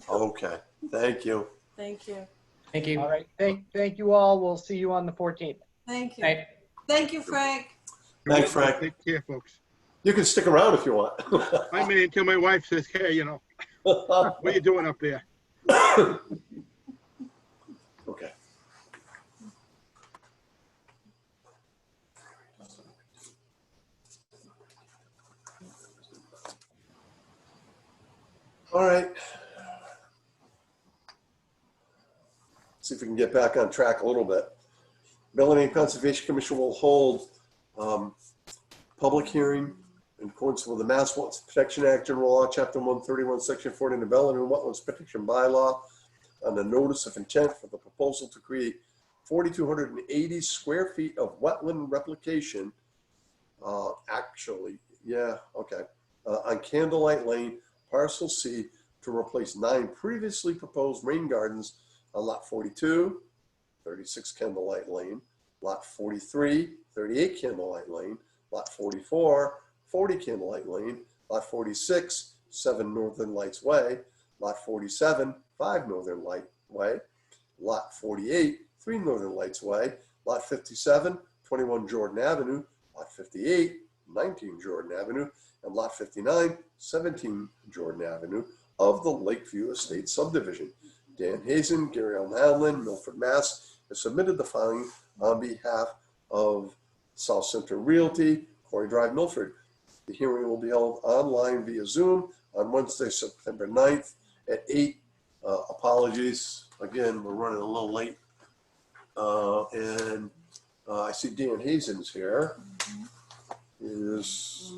Okay. Thank you. Thank you. Thank you. All right. Thank you all. We'll see you on the 14th. Thank you. Bye. Thank you, Frank. Thanks, Frank. Take care, folks. You can stick around if you want. I may until my wife says, hey, what are you doing up there? Okay. All right. See if we can get back on track a little bit. Bellingham Conservation Commission will hold public hearing in accordance with the Mass Wetlands Protection Act, General Law, Chapter 131, Section 40, and the Bellingham Wetlands Protection Bylaw on the notice of intent for the proposal to create 4,280 square feet of wetland replication. On Candlelight Lane, Parcel C, to replace 9 previously proposed rain gardens on Lot 42, 36 Candlelight Lane, Lot 43, 38 Candlelight Lane. Lot 44, 40 Candlelight Lane. Lot 46, 7 Northern Lights Way. Lot 47, 5 Northern Light Way. Lot 48, 3 Northern Lights Way. Lot 57, 21 Jordan Avenue. Lot 58, 19 Jordan Avenue. And Lot 59, 17 Jordan Avenue of the Lakeview Estate subdivision. Dan Hazen, Gary L. Hanlon, Milford, Mass. has submitted the filing on behalf of South Center Realty, Corey Drive, Milford. The hearing will be held online via Zoom on Wednesday, September 9th at 8. Apologies. Again, we're running a little late. And I see Dan Hazen's here. Is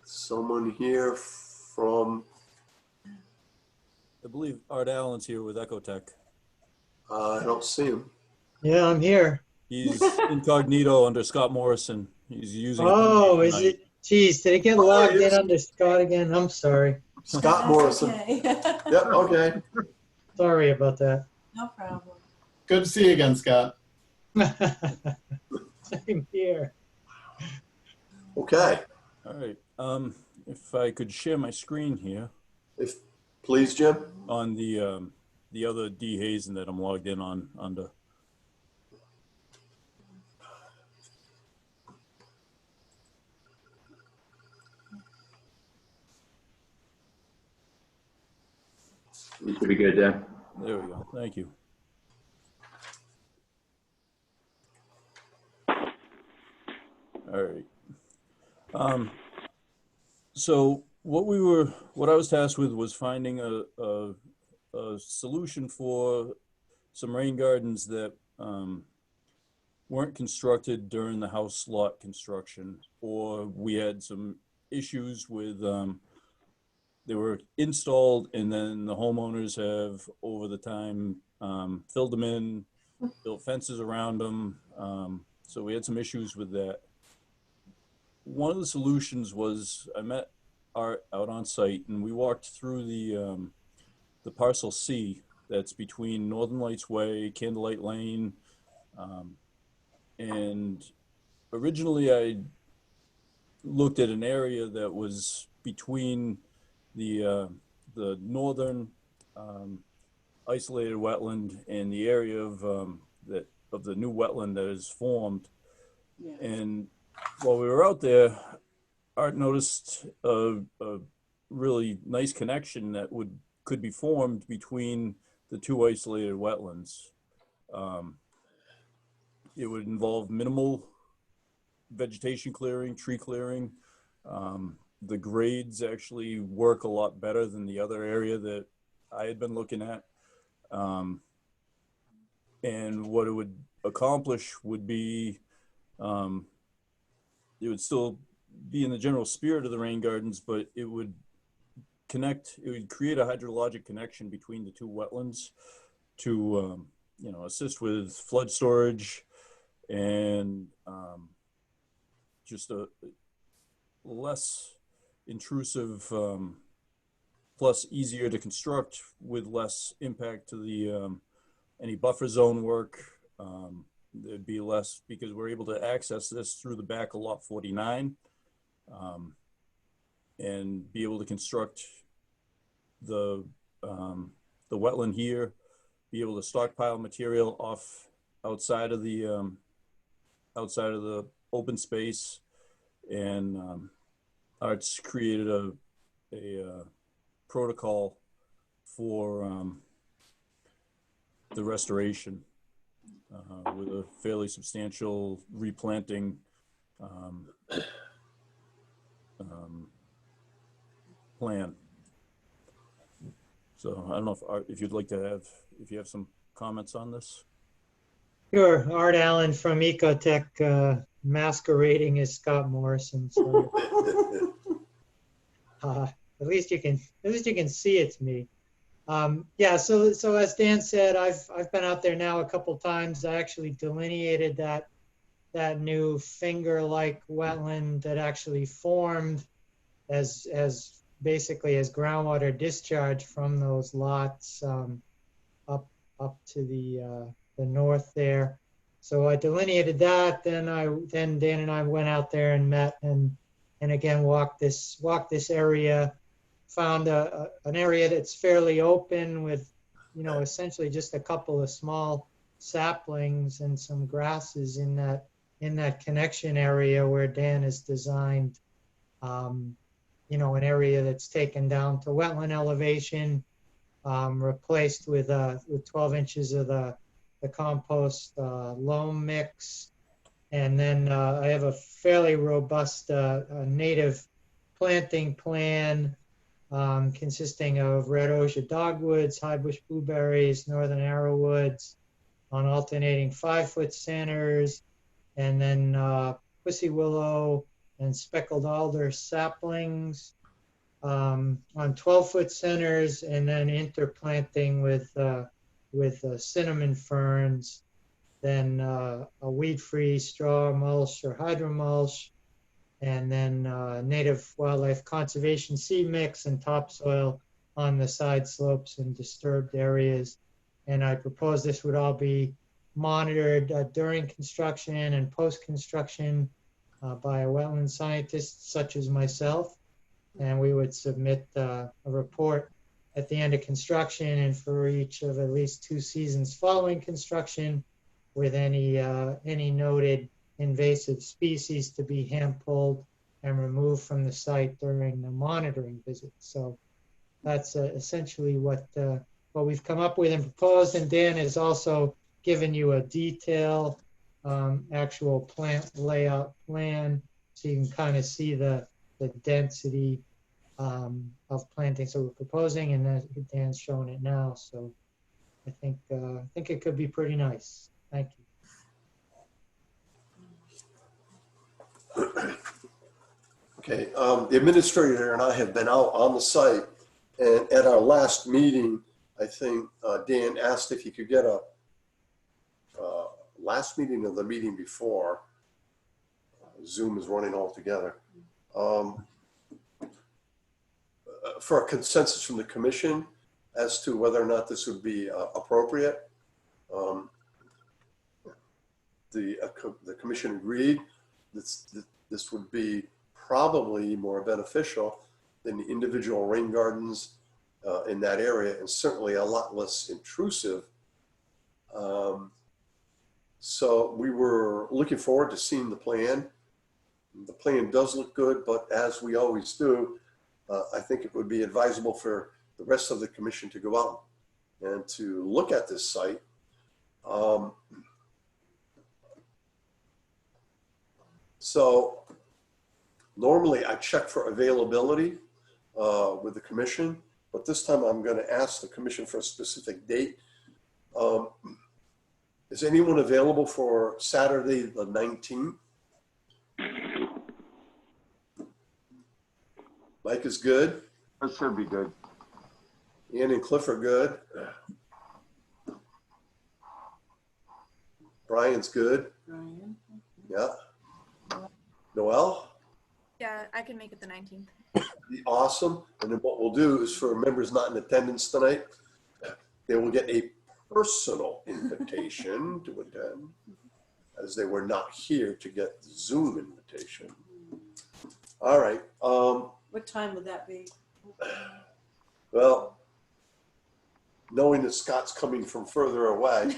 someone here from, I believe Art Allen's here with Ecotech. I don't see him. Yeah, I'm here. He's incognito under Scott Morrison. He's using. Oh, is it? Geez, did I get Oh, there logged he in is. under Scott again? I'm sorry. Scott That's Morrison. okay. Yep, okay. Sorry about that. No problem. Good to see you again, Scott. Same here. Okay. All right. If I could share my screen here If please, Jim. on the other D Hazen that I'm logged in on under. You should be good, Dan. There we go. Thank you. All right. So what I was tasked with was finding a solution for some rain gardens that weren't constructed during the house lot construction, or we had some issues with they were installed and then the homeowners have over the time filled them in, built fences around them. So we had some issues with that. One of the solutions was I met Art out on site and we walked through the parcel C that's between Northern Lights Way, Candlelight Lane, and originally I looked at an area that was between the northern isolated wetland and the area of the new wetland that is formed. Yeah. And while we were out there, Art noticed a really nice connection that could be formed between the two isolated wetlands. It would involve minimal vegetation clearing, tree clearing. The grades actually work a lot better than the other area that I had been looking at. And what it would accomplish would be, it would still be in the general spirit of the rain gardens, but it would create a hydrologic connection between the two wetlands to, assist with flood storage and just a less intrusive, plus easier to construct with less impact to the any buffer zone work. There'd be less because we're able to access this through the back of lot 49 and be able to construct the wetland here, be able to stockpile material outside of the open space, and Art's created a protocol for the restoration with a fairly substantial replanting plan. So I don't know if Art, if you'd like to if you have some comments on this. Sure. Art Allen from Ecotech, masquerading as Scott Morrison. So, at least you can see it's me. Yeah. So as Dan said, I've been out there now a couple times. I actually delineated that new finger-like wetland that actually formed as basically as groundwater discharge from those lots up to the north there. So I delineated that. Then Dan and I went out there and met and again walked this area. Found an area that's fairly open with, essentially just a couple of small saplings and some grasses in that connection area where Dan has designed, an area that's taken down to wetland elevation, replaced with 12 inches of the compost loam mix. And then I have a fairly robust native planting plan consisting of red osier dogwoods, high bush blueberries, northern arrowwoods on alternating 5-foot centers, and then pussy willow and speckled alder saplings on 12-foot centers, and then interplanting with cinnamon ferns, then a weed-free straw mulch or hydromulch, and then native wildlife conservation seed mix and topsoil on the side slopes and disturbed areas. And I propose this would all be monitored during construction and post-construction by a wetland scientist such as myself. And we would submit a report at the end of construction and for each of at least 2 seasons following construction, with any noted invasive species to be hand pulled and removed from the site during the monitoring visit. So that's essentially what we've come up with and proposed. And Dan has also given you a detailed actual plant layout plan, so you can kind of see the density of planting. So we're proposing, and Dan's showing it now. So I think it could be pretty nice. Thank you. Okay, the administrator and I have been out on the site, and at our last meeting, I think Dan asked if he could get a last meeting of the meeting before. Zoom is running all together. For a consensus from the commission as to whether or not this would be appropriate. The commission agreed this would be probably more beneficial than the individual rain gardens in that area, and certainly a lot less intrusive. So we were looking forward to seeing the plan. The plan does look good, but as we always do, I think it would be advisable for the rest of the commission to go out and to look at this site. So normally I check for availability with the commission, but this time I'm going to ask the commission for a specific date. Is anyone available for Saturday the 19th? Mike is good. That should be good. Ian and Cliff are good. Brian's good. Brian. Yeah. Noel? Yeah, I can make it the 19th. Be awesome. And then what we'll do is for members not in attendance tonight, they will get a personal invitation to attend, as they were not here to get the Zoom invitation. All right. What time would that be? Well, knowing that Scott's coming from further away.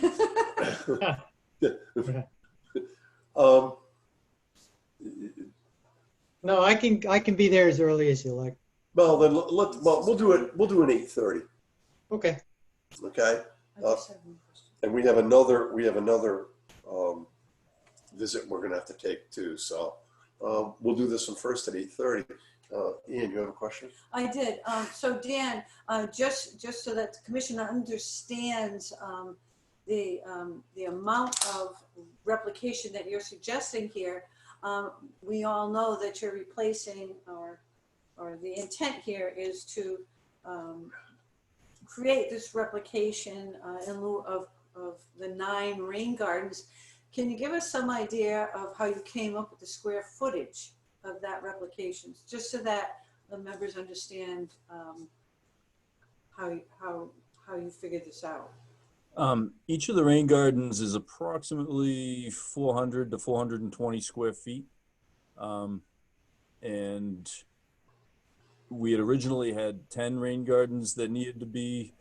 No, I can be there as early as you like. Well, then we'll do it. We'll do an 8:30. Okay. Okay. And we have another visit we're going to have to take too. So we'll do this one first at 8:30. Ian, you have a question? I did. So Dan, just so that the commission understands the amount of replication that you're suggesting here, we all know that you're replacing, or the intent here is to create this replication in lieu of the 9 rain gardens. Can you give us some idea of how you came up with the square footage of that replication, just so that the members understand how you figured this out? Each of the rain gardens is approximately 400 to 420 square feet. And we had originally had 10 rain gardens that needed to be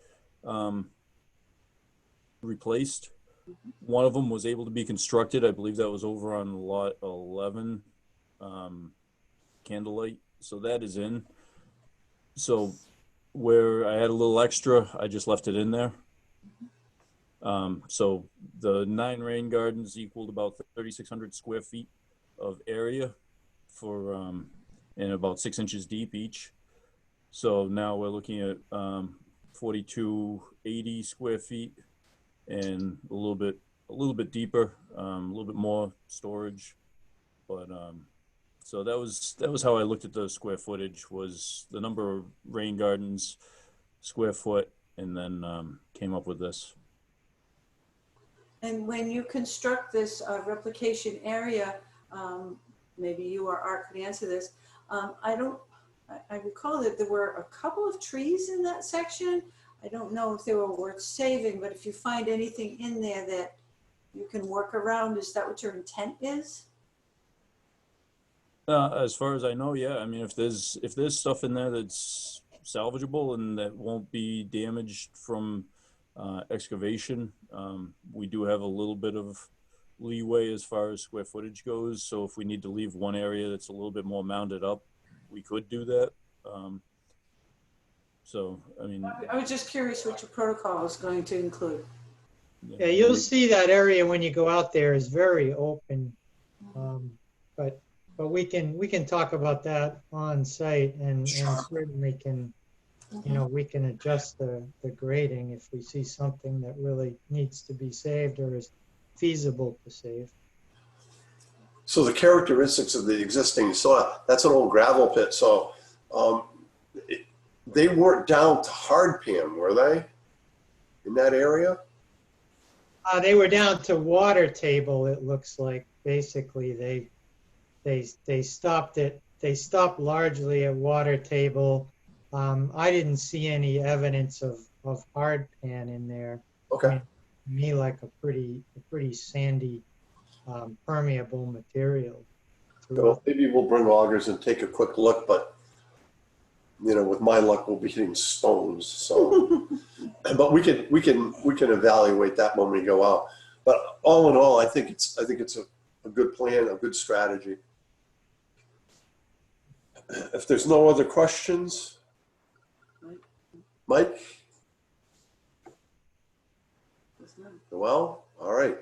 replaced. One of them was able to be constructed. I believe that was over on lot 11, Candlelight. So that is in. So where I had a little extra, I just left it in there. So the 9 rain gardens equaled about 3,600 square feet of area for, and about 6 inches deep each. So now we're looking at 4,280 square feet and a little bit deeper, a little bit more storage. But so that was how I looked at the square footage, was the number of rain gardens, square foot, and then came up with this. And when you construct this replication area, maybe you or Art could answer this. I recall that there were a couple of trees in that section. I don't know if they were worth saving, but if you find anything in there that you can work around, is that what your intent is? As far as I know, yeah. I mean, if there's stuff in there that's salvageable and that won't be damaged from excavation, we do have a little bit of leeway as far as square footage goes. So if we need to leave one area that's a little bit more mounded up, we could do that. So, I mean, I was just curious what your protocol was going to include. Yeah, you'll see that area when you go out there is very open. But we can talk about that on site and certainly can, we can adjust the grading if we see something that really needs to be saved or is feasible to save. So the characteristics of the existing soil, that's an old gravel pit. So they weren't down to hard pan, were they, in that area? They were down to water table, it looks like. Basically, they stopped it. They stopped largely at water table. I didn't see any evidence of hard pan in there. Okay. I mean, to me, like a pretty sandy, permeable material. Well, maybe we'll bring augers and take a quick look, but with my luck, we'll be hitting stones. So, but we can evaluate that when we go out. But all in all, I think it's a good plan, a good strategy. If there's no other questions, Mike? Well, all right.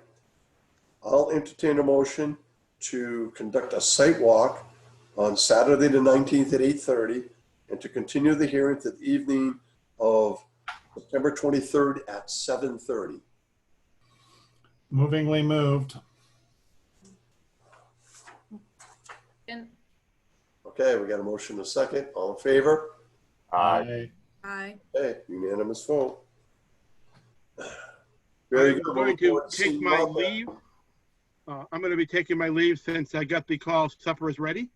I'll entertain a motion to conduct a site walk on Saturday the 19th at 8:30 and to continue the hearing to the evening of September 23rd at 7:30. Movingly moved. Okay, we got a motion and a second. All in favor? Aye. Aye. Okay, unanimous vote. Very good. I'm going to take my leave. I'm going to be taking my leave since I got the call supper is ready.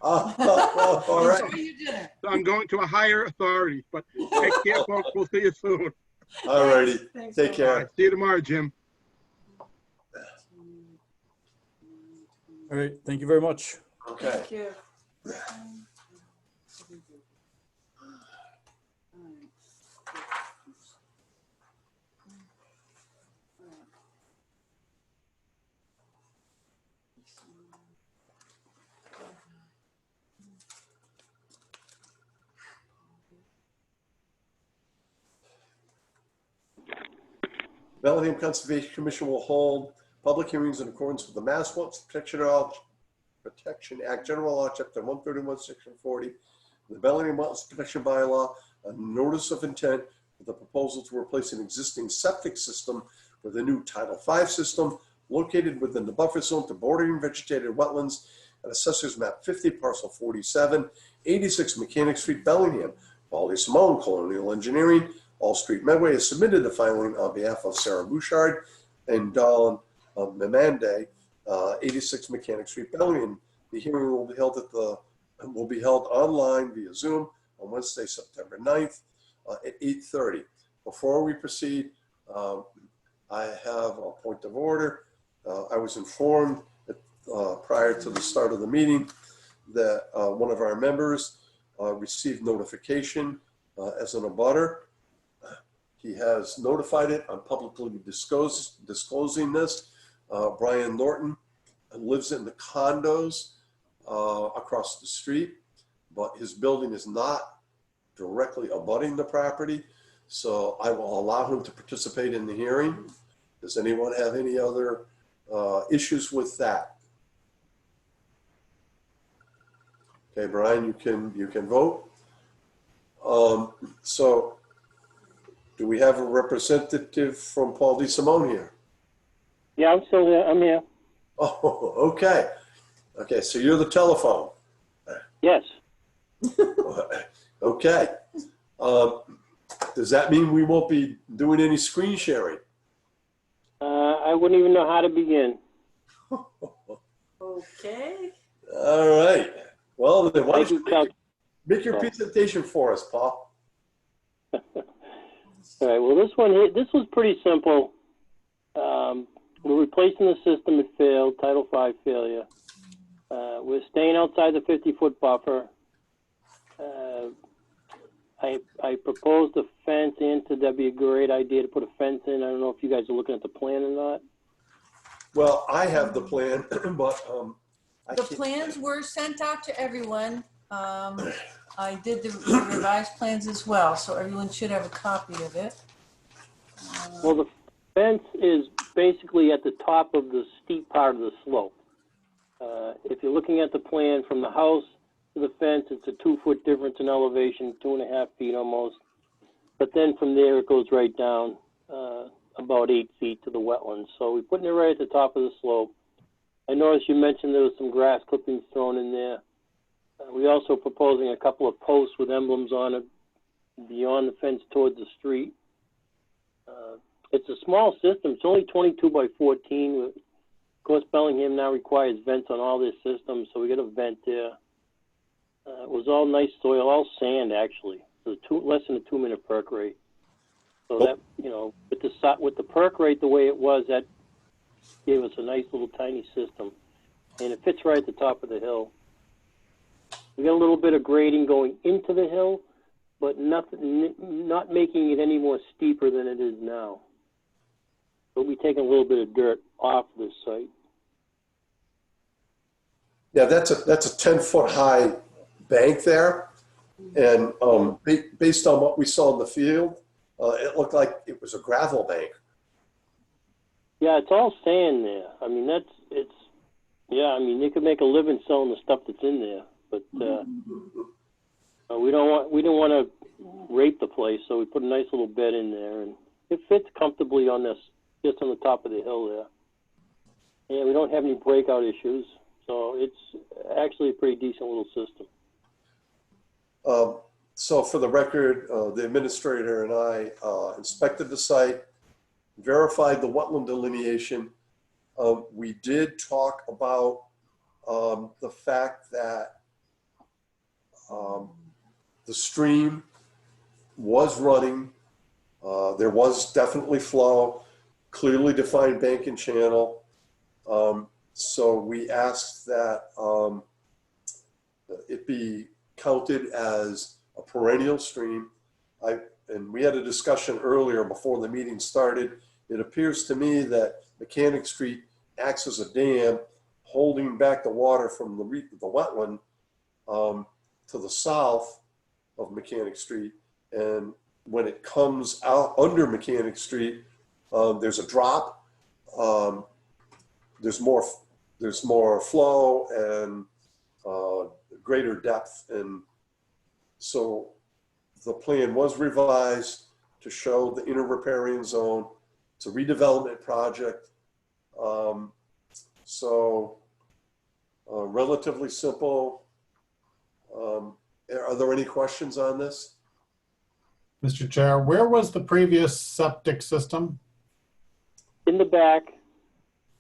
All right. So I'm going to a higher authority, but take care, folks. We'll see you soon. All righty. Thanks, Take Bob. care. All right, see you tomorrow, Jim. all right. Thank you very much. Okay. Thank you. Bellingham Conservation Commission will hold public hearings in accordance with the Mass Wetlands Protection Act, General Law, Chapter 131, Section 40, the Bellingham Wetlands Protection Bylaw, a notice of intent with a proposal to replace an existing septic system with a new Title V system located within the buffer zone to bordering vegetated wetlands at Assessor's Map 50, Parcel 47, 86 Mechanic Street, Bellingham. Wally Simone, Colonial Engineering, All Street Medway has submitted the filing on behalf of Sarah Bouchard and Dawn Memande, 86 Mechanic Street, Bellingham. The hearing will be held online via Zoom on Wednesday, September 9th at 8:30. Before we proceed, I have a point of order. I was informed prior to the start of the meeting that one of our members received notification as an abutter. He has notified it. I'm publicly disclosing this. Brian Norton lives in the condos across the street, but his building is not directly abutting the property. So I will allow him to participate in the hearing. Does anyone have any other issues with that? Okay, Brian, you can vote. So do we have a representative from Paul DeSimone here? Yeah, I'm still here. I'm here. Oh, okay. Okay, so you're the telephone. Yes. Okay. Does that mean we won't be doing any screen sharing? I wouldn't even know how to begin. Okay. All right. Well, then why Thank don't you, you make your presentation for us, Paul? All right. Well, this one here, this was pretty simple. We're replacing the system. It failed. Title V failure. We're staying outside the 50-foot buffer. I proposed a fence in, so that'd be a great idea to put a fence in. I don't know if you guys are looking at the plan or not. Well, I have the plan, but The plans were sent out to everyone. I did the revised plans as well, so everyone should have a copy of it. Well, the fence is basically at the top of the steep part of the slope. If you're looking at the plan from the house to the fence, it's a 2-foot difference in elevation, 2.5 feet almost. But then from there, it goes right down about 8 feet to the wetlands. So we're putting it right at the top of the slope. I noticed you mentioned there was some grass clippings thrown in there. We're also proposing a couple of posts with emblems on it beyond the fence towards the street. It's a small system. It's only 22 by 14. Of course, Bellingham now requires vents on all their systems, so we got a vent there. It was all nice soil, all sand actually. It was less than a 2-minute perk rate. So that, you know, with the perk rate the way it was, that gave us a nice little tiny system, and it fits right at the top of the hill. We got a little bit of grading going into the hill, but nothing, not making it any more steeper than it is now. We'll be taking a little bit of dirt off this site. Yeah, that's a 10-foot high bank there, and based on what we saw in the field, it looked like it was a gravel bank. Yeah, it's all sand there. I mean, yeah, I mean, you could make a living selling the stuff that's in there, but we don't want to rape the place, so we put a nice little bed in there, and it fits comfortably on this, just on the top of the hill there. And we don't have any breakout issues, so it's actually a pretty decent little system. So for the record, the administrator and I inspected the site, verified the wetland delineation. We did talk about the fact that the stream was running. There was definitely flow, clearly defined bank and channel. So we asked that it be counted as a perennial stream. And we had a discussion earlier before the meeting started. It appears to me that Mechanic Street acts as a dam holding back the water from the wetland to the south of Mechanic Street. And when it comes out under Mechanic Street, there's a drop. There's more flow and greater depth. And so the plan was revised to show the inner riparian zone. It's a redevelopment project. Relatively simple. Are there any questions on this? Mr. Chair, where was the previous septic system? In the back.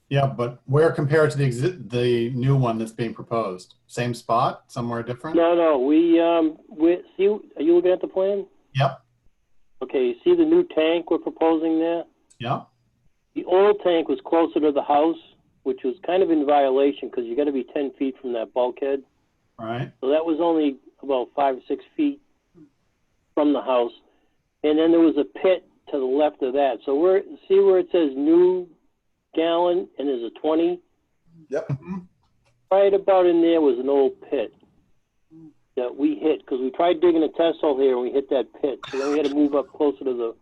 Yeah, but where compared to the new one that's being proposed? Same spot, somewhere different? No, we see, are you looking at the plan? Yep. Okay, you see the new tank we're proposing there? Yeah. The old tank was closer to the house, which was kind of in violation because you got to be 10 feet from that bulkhead. Right. So that was only about 5 or 6 feet from the house. And then there was a pit to the left of that. So see where it says new gallon and there's a 20? Yep. Right about in there was an old pit that we hit because we tried digging a test hole here and we hit that pit. So then we had to move up closer to the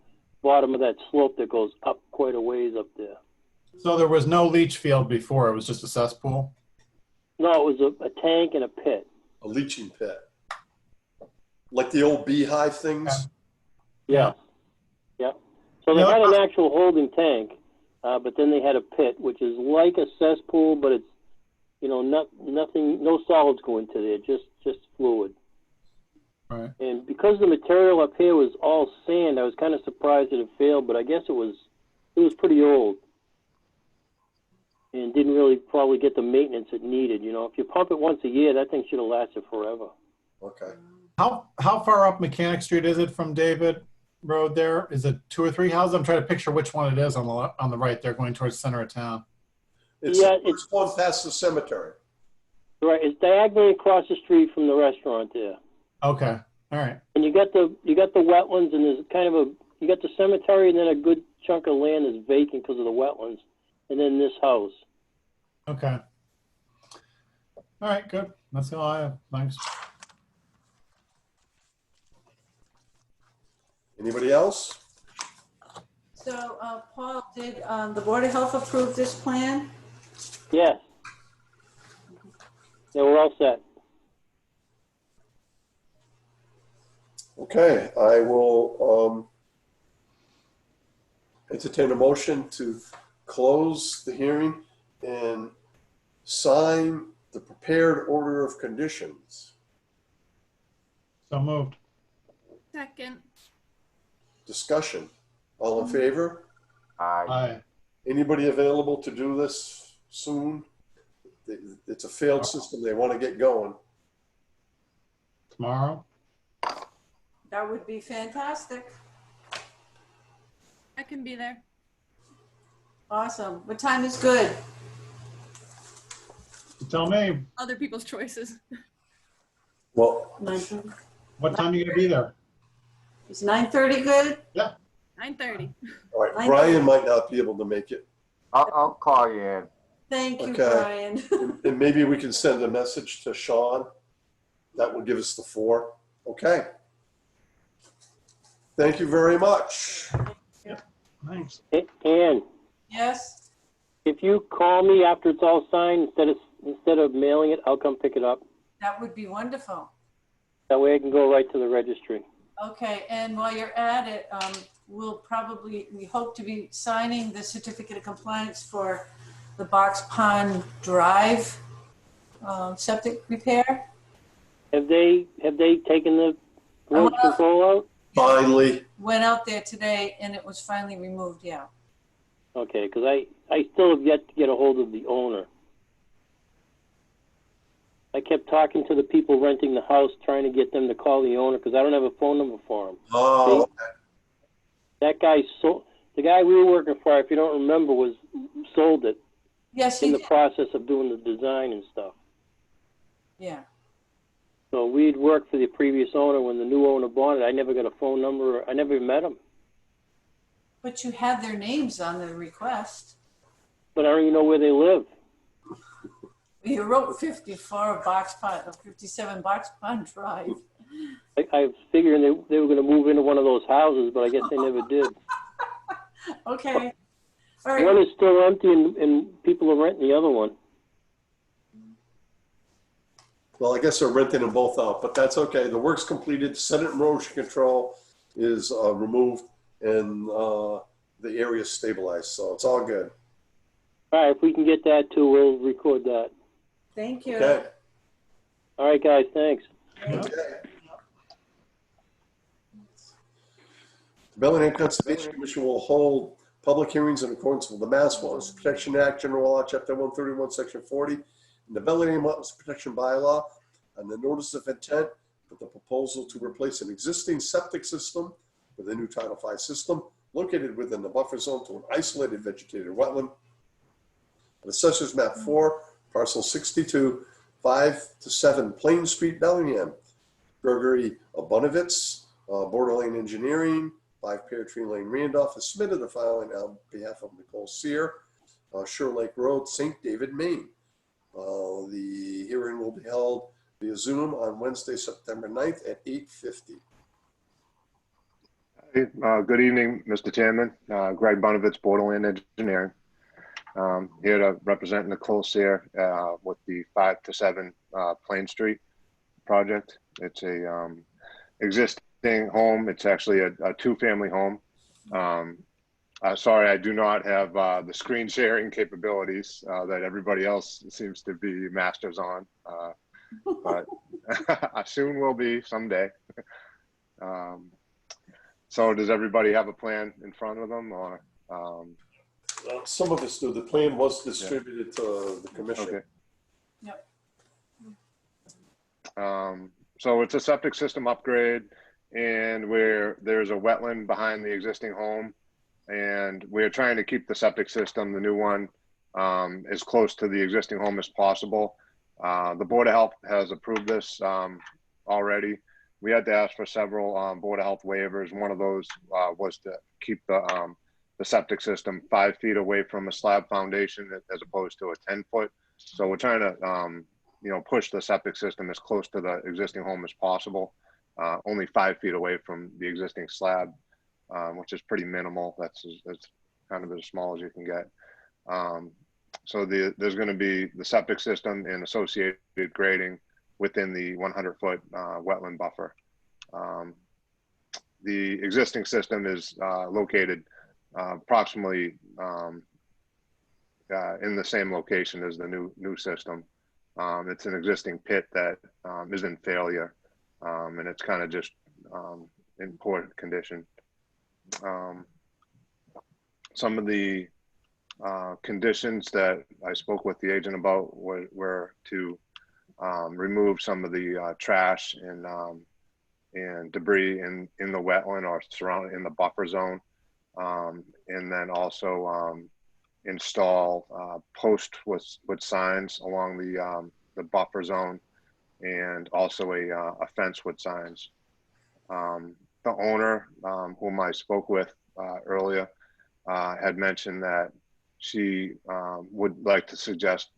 bottom of that slope that goes up quite a ways up there. So there was no leach field before. It was just a cesspool? No, it was a tank and a pit. A leaching pit. Like the old beehive things? Yeah. Yeah. So they had an actual holding tank, but then they had a pit, which is like a cesspool, but it's, you know, nothing, no solids go into there, just fluid. Right. And because the material up here was all sand, I was kind of surprised that it failed, but I guess it was pretty old and didn't really probably get the maintenance it needed. You know, if you pump it once a year, that thing should have lasted forever. Okay. How far up Mechanic Street is it from David Road there? Is it 2 or 3 houses? I'm trying to picture which one it is on the right there going towards the center of town. It's one past the cemetery. Right, it's diagonally across the street from the restaurant there. Okay, all right. And you got the wetlands, and there's kind of you got the cemetery, and then a good chunk of land is vacant because of the wetlands, and then this house. Okay. All right, good. That's all I have. Thanks. Anybody else? So, Paul, did the Board of Health approve this plan? Yes. Yeah, we're all set. Okay, I will entertain a motion to close the hearing and sign the prepared order of conditions. So moved. Second. Discussion. All in favor? Aye. Aye. Anybody available to do this soon? It's a failed system. They want to get going. Tomorrow? That would be fantastic. I can be there. Awesome. What time is good? You tell me. Other people's choices. Well, 9:30. What time are you going to be there? Is 9:30 good? Yeah. 9:30. all right, Brian might not be able to make it. I'll call you in. Thank you, Okay. Brian. And maybe we can send a message to Sean. That will give us the 4. Okay. Thank you very much. Thanks. And Yes? if you call me after it's all signed, instead of mailing it, I'll come pick it up. That would be wonderful. That way I can go right to the registry. Okay, and while you're at it, we hope to be signing the certificate of compliance for the Box Pond Drive septic repair. Have they taken the road control out? Finally. Went out there today and it was finally removed, yeah. Okay, because I still have yet to get a hold of the owner. I kept talking to the people renting the house, trying to get them to call the owner because I don't have a phone number for him. Oh, okay. That guy sold, the guy we were working for, if you don't remember, sold it Yes, in he the did. process of doing the design and stuff. Yeah. So we'd worked for the previous owner. When the new owner bought it, I never got a phone number. I never met him. But you have their names on the request. But I don't even know where they live. You wrote 54 Box Pond, 57 Box Pond Drive. I figured they were going to move into one of those houses, but I guess they never did. Okay. All right. One is still empty and people are renting the other one. Well, I guess they're renting them both out, but that's okay. The work's completed. Sediment and erosion control is removed, and the area is stabilized, so it's all good. All right, if we can get that too, we'll record that. Thank you. Okay. All right, guys, thanks. Okay. The Bellingham Conservation Commission will hold public hearings in accordance with the Mass Wetlands Protection Act, General Law, Chapter 131, Section 40, and the Bellingham Wetlands Protection Bylaw, and the notice of intent for the proposal to replace an existing septic system with a new Title V system located within the buffer zone to an isolated vegetated wetland. Assessors map 4, parcel 62, 5 to 7 Plain Street, Bellingham. Gregory Abonovitz, Borderline Engineering, 5 Pear Tree Lane, Randolph, has submitted the filing on behalf of Nicole Sear, Shore Lake Road, St. David, Maine. The hearing will be held via Zoom on Wednesday, September 9th at 8:50. Good evening, Mr. Chairman. Greg Bonovitz, Borderland Engineering. Here to represent Nicole Sear with the 5 to 7 Plain Street project. It's a existing home. It's actually a two-family home. Sorry, I do not have the screen sharing capabilities that everybody else seems to be masters on, but I soon will be someday. So does everybody have a plan in front of them, or? Some of us do. The plan was distributed to the commission. Okay. Yep. So it's a septic system upgrade, and where there's a wetland behind the existing home, and we're trying to keep the septic system, the new one, as close to the existing home as possible. The Board of Health has approved this already. We had to ask for several Board of Health waivers. One of those was to keep the septic system 5 feet away from a slab foundation as opposed to a 10-foot. So we're trying to, push the septic system as close to the existing home as possible. Only 5 feet away from the existing slab, which is pretty minimal. That's kind of as small as you can get. So there's going to be the septic system and associated grading within the 100-foot wetland buffer. The existing system is located approximately in the same location as the new system. It's an existing pit that is in failure, and it's kind of just in poor condition. Some of the conditions that I spoke with the agent about were to remove some of the trash and debris in the wetland or surrounding in the buffer zone, and then also install posts with signs along the buffer zone, and also a fence with signs. The owner, whom I spoke with earlier, had mentioned that she would like to suggest,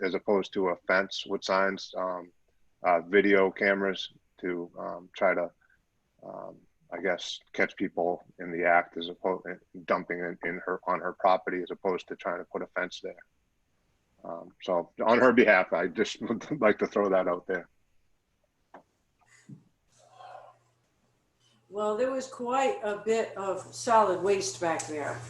as opposed to a fence with signs, video cameras to try to, I guess, catch people in the act, as opposed to dumping on her property, as opposed to trying to put a fence there. So on her behalf, I just would like to throw that out there. Well, there was quite a bit of solid waste back there.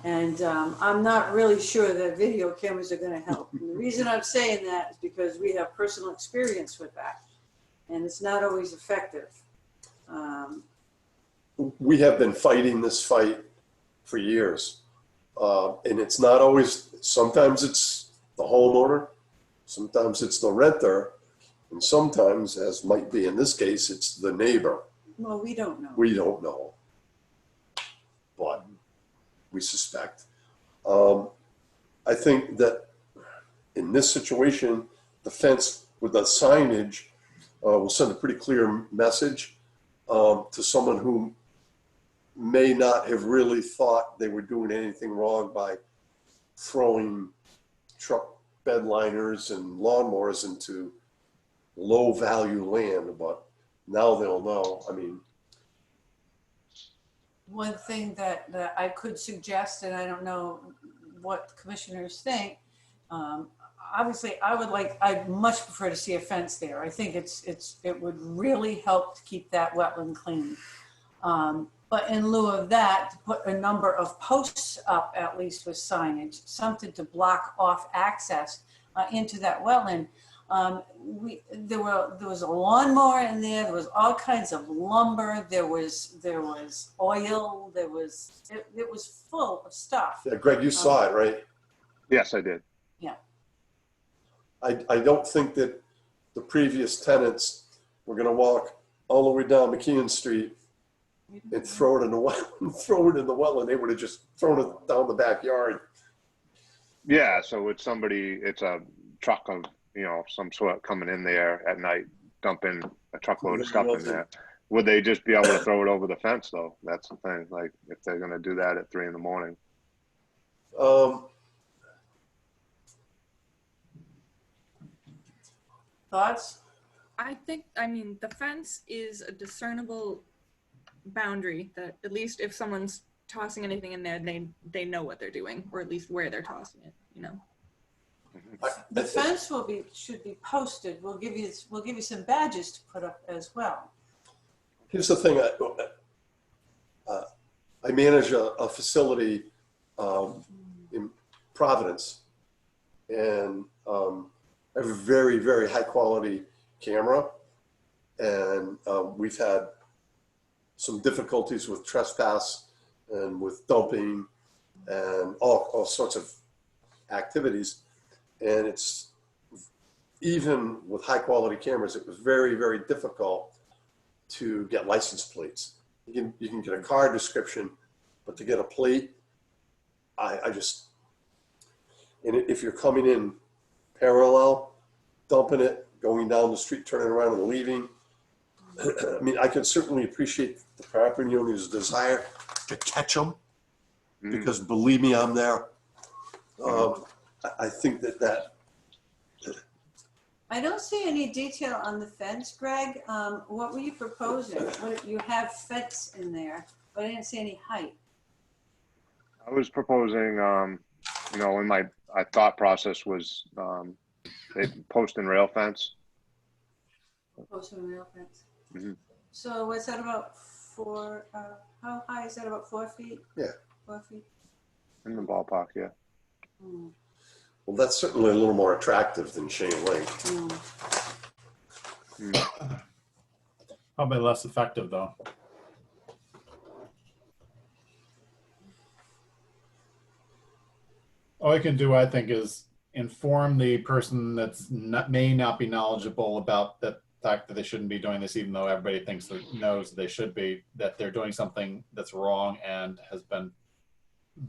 And I'm not really sure that video cameras are going to help. And the reason I'm saying that is because we have personal experience with that. And it's not always effective. We have been fighting this fight for years. And it's not always, sometimes it's the homeowner, sometimes it's the renter, and sometimes, as might be in this case, it's the neighbor. Well, we don't know. We don't know, but we suspect. I think that in this situation, the fence with the signage will send a pretty clear message to someone who may not have really thought they were doing anything wrong by throwing truck bed liners and lawnmowers into low value land, but now they'll know. I mean, one thing that I could suggest, and I don't know what commissioners think, obviously I'd much prefer to see a fence there. I think it would really help to keep that wetland clean. But in lieu of that, to put a number of posts up, at least with signage, something to block off access into that wetland. There was a lawnmower in there. There was all kinds of lumber. There was oil. It was full of stuff. yeah, Greg, you saw it, right? Yes, I did. Yeah. I don't think that the previous tenants were going to walk all the way down McKeon Street and throw it in the well, throw it in the well, and they would have just thrown it down the backyard. Yeah, so it's a truck of, some sort coming in there at night, dumping a truckload of stuff in there. Would they just be able to throw it over the fence though? That's the thing. Like if they're going to do that at 3 a.m. Thoughts? I mean, the fence is a discernible boundary that at least if someone's tossing anything in there, they know what they're doing, or at least where they're tossing it, The fence should be posted. We'll give you some badges to put up as well. Here's the thing. I manage a facility in Providence, and I have a very, very high quality camera, and we've had some difficulties with trespass and with dumping and all sorts of activities. And it's, even with high quality cameras, it was very, very difficult to get license plates. You can get a car description, but to get a plate, I just, and if you're coming in parallel, dumping it, going down the street, turning around and leaving, I mean, I can certainly appreciate the property owner's desire to catch them, because believe me, I'm there. I think that I don't see any detail on the fence, Greg. What were you proposing? You have fence in there, but I didn't see any height. I was proposing, in my thought process was they post and rail fence. Post and rail fence. Mm-hmm. So what's that about 4? How high is that? About 4 feet? Yeah. 4 feet. In the ballpark, yeah. Well, that's certainly a little more attractive than chain link. Probably less effective though. All I can do, I think, is inform the person may not be knowledgeable about the fact that they shouldn't be doing this, even though everybody knows they should be, that they're doing something that's wrong and has been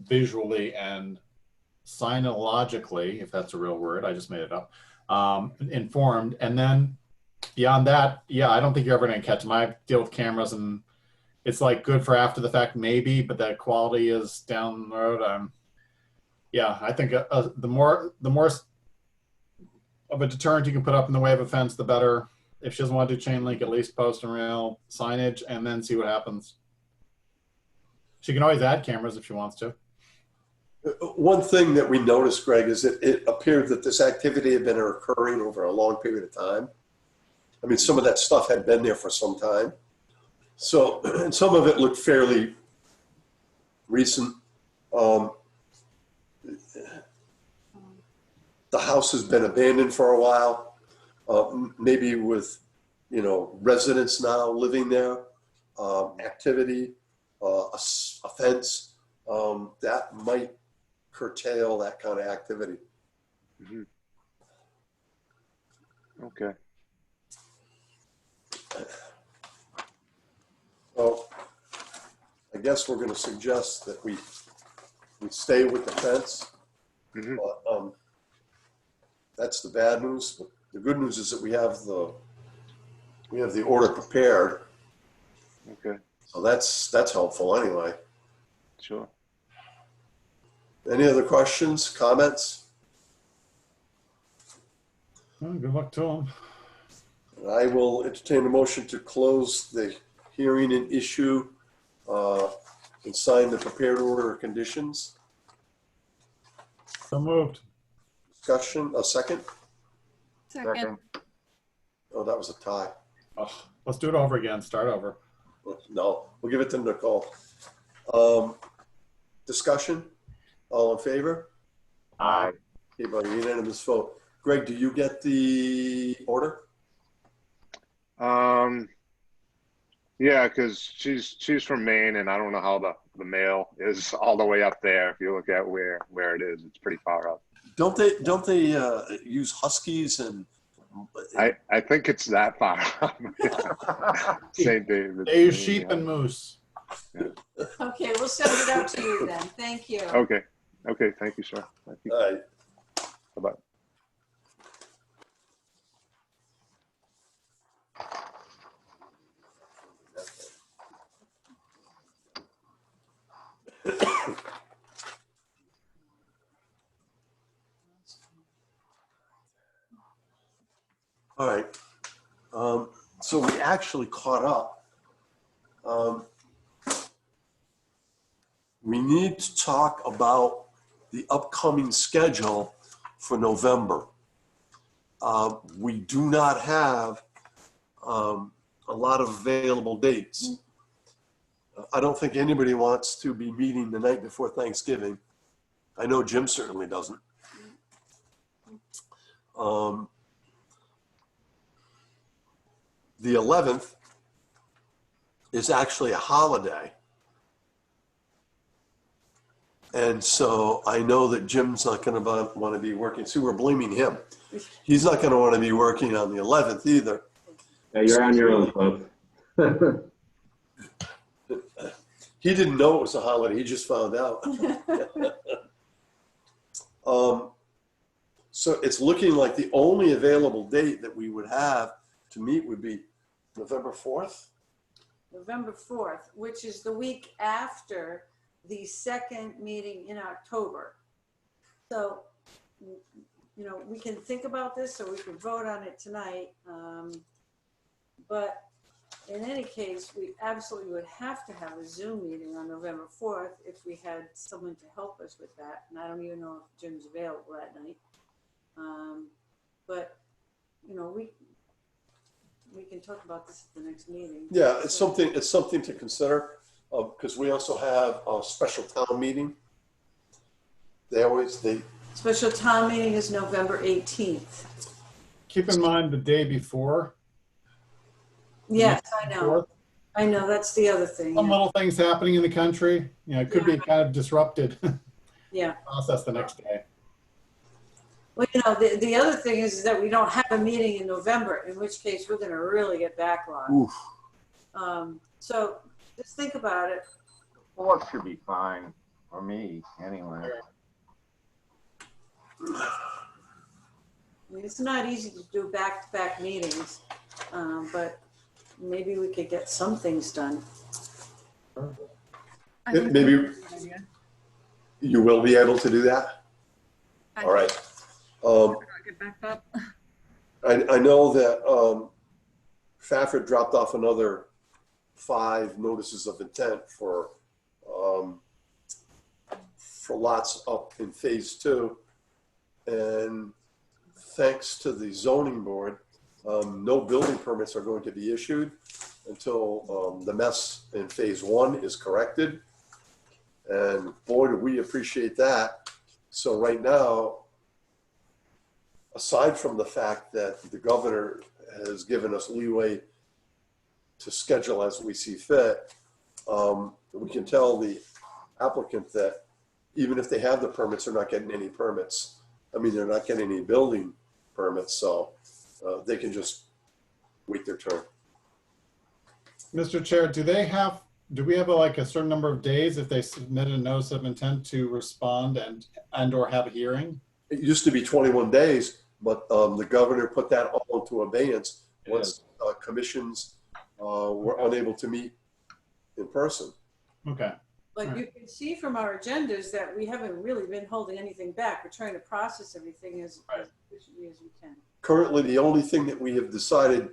visually and sinologically, if that's a real word, I just made it up, informed. And then beyond that, yeah, I don't think you're ever going to catch them. I deal with cameras and it's like good for after the fact, maybe, but that quality is down the road. Yeah, I think the more of a deterrent you can put up in the way of a fence, the better. If she doesn't want to do chain link, at least post and rail signage and then see what happens. She can always add cameras if she wants to. One thing that we noticed, Greg, is that it appeared that this activity had been occurring over a long period of time. I mean, some of that stuff had been there for some time. So, and some of it looked fairly recent. The house has been abandoned for a while, maybe with, residents now living there, activity, a fence, that might curtail that kind of activity. Mm-hmm. Okay. So I guess we're going to suggest that we stay with the fence. Mm-hmm. But, that's the bad news. But the good news is that we have the order prepared. Okay. So that's helpful anyway. Sure. Any other questions, comments? Well, good luck to them. I will entertain a motion to close the hearing and issue and sign the prepared order of conditions. So moved. Discussion, a second? Second. Oh, that was a tie. Oh, let's do it over again. Start over. No, we'll give it to Nicole. Discussion, all in favor? Aye. Okay, by unanimous vote. Greg, do you get the order? Yeah, because she's from Maine, and I don't know how the mail is all the way up there. If you look at where it is, it's pretty far up. Don't they use huskies and? I think it's that far up. St. David. They use sheep and moose. Okay, we'll send it out to you then. Thank you. Okay. Okay. Thank you, sir. Thank you. All right. Bye-bye. All right. So we actually caught up. We need to talk about the upcoming schedule for November. We do not have a lot of available dates. I don't think anybody wants to be meeting the night before Thanksgiving. I know Jim certainly doesn't. The 11th is actually a holiday. And so I know that Jim's not going to want to be working. See, we're blaming him. He's not going to want to be working on the 11th either. Yeah, you're on your own, folks. He didn't know it was a holiday. He just found out. So it's looking like the only available date that we would have to meet would be November 4th. November 4th, which is the week after the second meeting in October. So, you know, we can think about this or we can vote on it tonight. But in any case, we absolutely would have to have a Zoom meeting on November 4th if we had someone to help us with that. And I don't even know if Jim's available that night. But, you know, we can talk about this at the next meeting. Yeah, it's something to consider because we also have a special town meeting. Special town meeting is November 18th. Keep in mind the day before. Yes, I know. I know, that's the other thing. Some little things happening in the country, you know, it could be kind of disrupted. Yeah. Process the next day. Well, you know, the other thing is that we don't have a meeting in November, in which case we're going to really get backlogged. So just think about it. Fourth should be fine for me, anyway. I mean, it's not easy to do back-to-back meetings, but maybe we could get some things done. Maybe you will be able to do that? All right. Get backed up. I know that Fafford dropped off another 5 notices of intent for lots up in phase 2. And thanks to the zoning board, no building permits are going to be issued until the mess in phase 1 is corrected. And boy, do we appreciate that. So right now, aside from the fact that the governor has given us leeway to schedule as we see fit, we can tell the applicant that even if they have the permits, they're not getting any permits. I mean, they're not getting any building permits, so they can just wait their turn. Mr. Chair, do we have a certain number of days if they submit a notice of intent to respond and or have a hearing? It used to be 21 days, but the governor put that all into abeyance once commissions were unable to meet in person. Okay. But you can see from our agendas that we haven't really been holding anything back. We're trying to process everything as efficiently as we can. Currently, the only thing that we have decided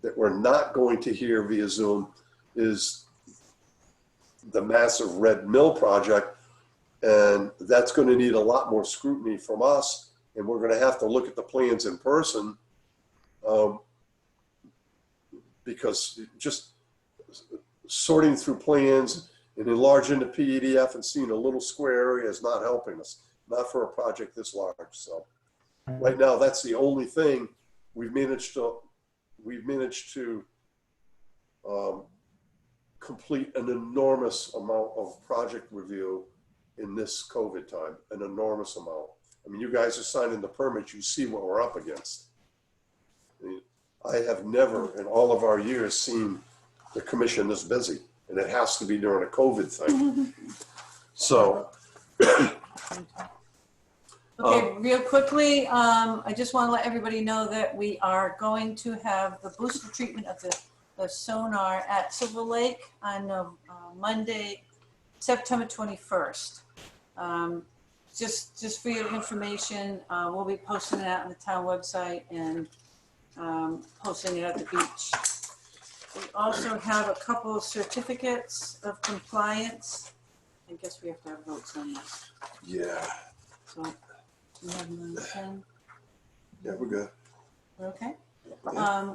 that we're not going to hear via Zoom is the massive Red Mill project. And that's going to need a lot more scrutiny from us. And we're going to have to look at the plans in person because just sorting through plans and enlarging the PDF and seeing a little square area is not helping us, not for a project this large. So right now, that's the only thing we've managed to complete an enormous amount of project review in this COVID time, an enormous amount. I mean, you guys are signing the permits, you see what we're up against. I mean, I have never in all of our years seen the commission this busy. and it has to be during a COVID thing. So, Okay, real quickly, I just want to let everybody know that we are going to have the booster treatment of the sonar at Silver Lake on Monday, September 21st. Just for your information, we'll be posting it out on the town website and posting it at the beach. We also have a couple of certificates of compliance. I guess we have to have votes on this. yeah, So, we have 9, 10. yeah, we're good. Okay.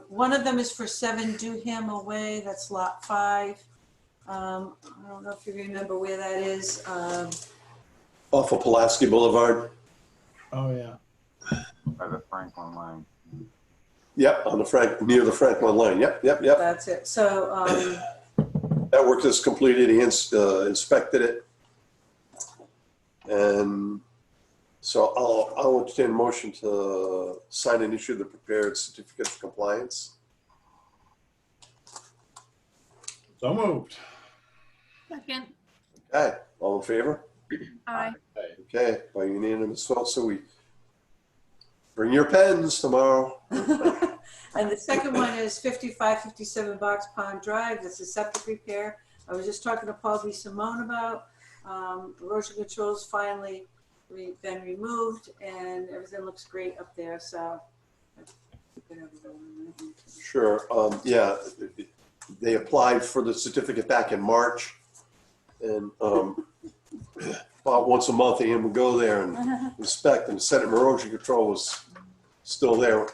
One of them is for 7 Dewham Way, that's lot 5. I don't know if you remember where that is. Off of Pulaski Boulevard. Oh, yeah. By the Franklin line. Yep, on the near the Franklin line. Yep. That's it. So, That work is completed. He inspected it. And so I'll entertain a motion to sign and issue the prepared certificate of compliance. So moved. Second. Okay, all in favor? Aye. Okay, by unanimous vote, so we bring your pens tomorrow. and the second one is 5557 Box Pond Drive. That's a septic repair. I was just talking to Paul B. Simone about erosion controls finally been removed and everything looks great up there. So Sure, yeah, they applied for the certificate back in March. And about once a month, Ian would go there and inspect, and the sediment erosion control was still there.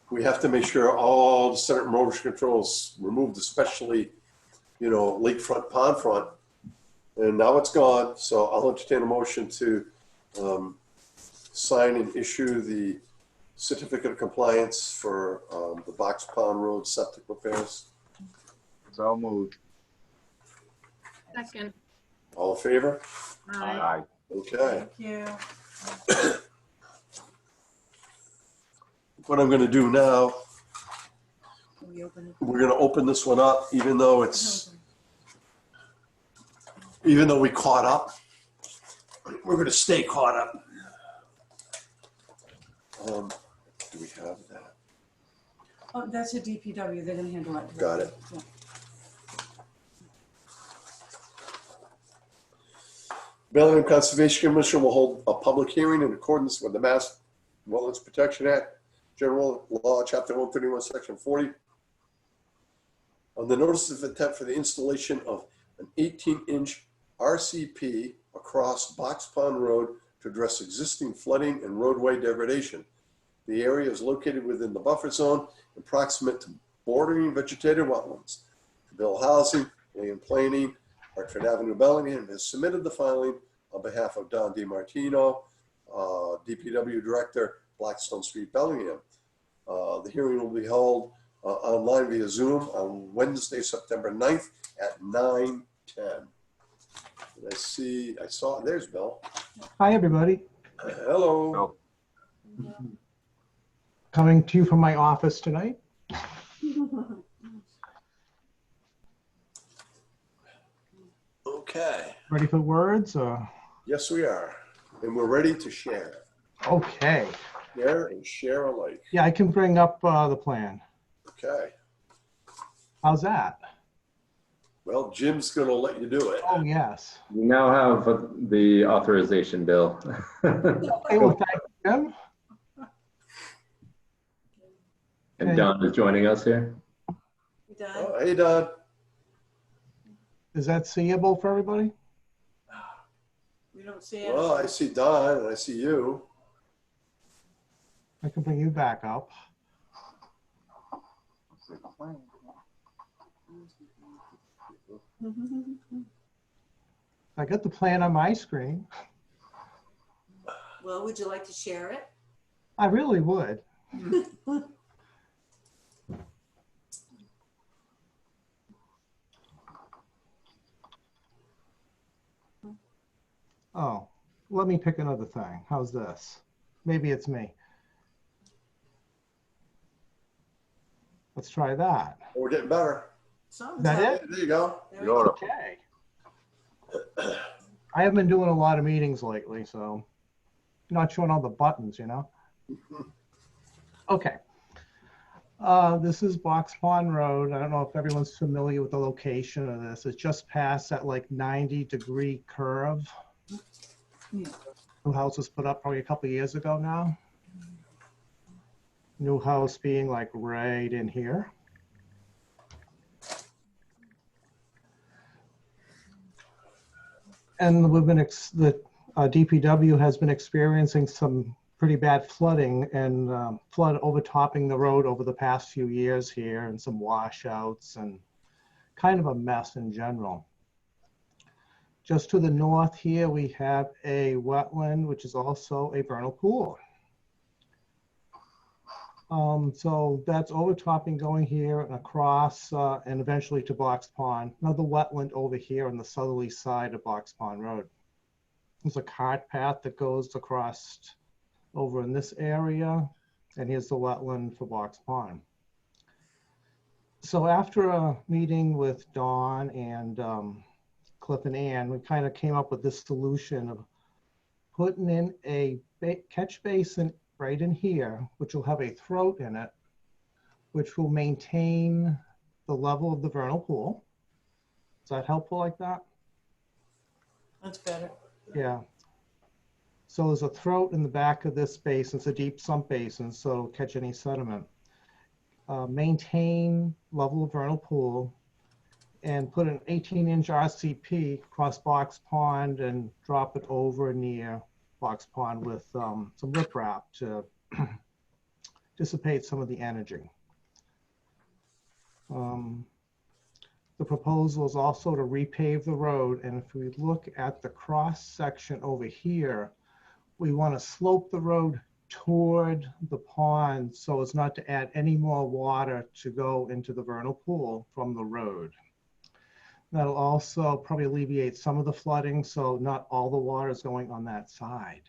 We have to make sure all the sediment erosion controls removed, especially, lakefront, pond front. And now it's gone, so I'll entertain a motion to sign and issue the certificate of compliance for the Box Pond Road septic repairs. So moved. Second. All in favor? Aye. Aye. Okay. thank you. What I'm gonna do now, Can we open it? we're gonna open this one up, even though we caught up, we're gonna stay caught up. Do we have that? Oh, that's a DPW. They're gonna handle it. Got it. Yeah. Bellingham Conservation Commission will hold a public hearing in accordance with the Mass Wetlands Protection Act, General Law, Chapter 131, Section 40. On the notice of intent for the installation of an 18-inch RCP across Box Pond Road to address existing flooding and roadway degradation. The area is located within the buffer zone and proximate to bordering vegetated wetlands. Bill Housing, William Planning, Hartford Avenue, Bellingham has submitted the filing on behalf of Don DiMartino, DPW Director, Blackstone Street, Bellingham. The hearing will be held online via Zoom on Wednesday, September 9th at 9:10. There's Bill. Hi, everybody. Hello. Coming to you from my office tonight. Okay. Ready for words? Yes, we are. And we're ready to share. Okay. Share and share alike. Yeah, I can bring up the plan. Okay. How's that? Well, Jim's going to let you do it. Oh, yes. You now have the authorization, Bill. Okay, well, thank you, Jim. And Don is joining us here. Oh, hey, Don. Is that seeable for everybody? We don't see it. Well, I see Don and I see you. I can bring you back up. I got the plan on my screen. Well, would you like to share it? I really would. Oh, let me pick another thing. How's this? Maybe it's me. Let's try that. We're getting better. Something's Is that happening. it? There you go. There we go. Beautiful. Okay. I haven't been doing a lot of meetings lately, so not showing all the buttons, you know? Okay. This is Box Pond Road. I don't know if everyone's familiar with the location of this. It's just past that like 90-degree curve. New house was put up probably a couple of years ago now. New house being like right in here. And we've been, the DPW has been experiencing some pretty bad flooding and flood overtopping the road over the past few years here, and some washouts and kind of a mess in general. Just to the north here, we have a wetland, which is also a vernal pool. So that's overtopping going here and across and eventually to Box Pond. Another wetland over here on the southerly side of Box Pond Road. There's a cart path that goes across over in this area, and here's the wetland for Box Pond. So after a meeting with Dawn and Cliff and Ann, we kind of came up with this solution of putting in a catch basin right in here, which will have a throat in it, which will maintain the level of the vernal pool. Is that helpful like that? That's better. Yeah. So there's a throat in the back of this basin. It's a deep sump basin, so it'll catch any sediment. Maintain level of vernal pool, and put an 18-inch RCP across Box Pond and drop it over near Box Pond with some riprap to dissipate some of the energy. The proposal is also to repave the road, and if we look at the cross section over here, we want to slope the road toward the pond so as not to add any more water to go into the vernal pool from the road. That'll also probably alleviate some of the flooding, so not all the water is going on that side.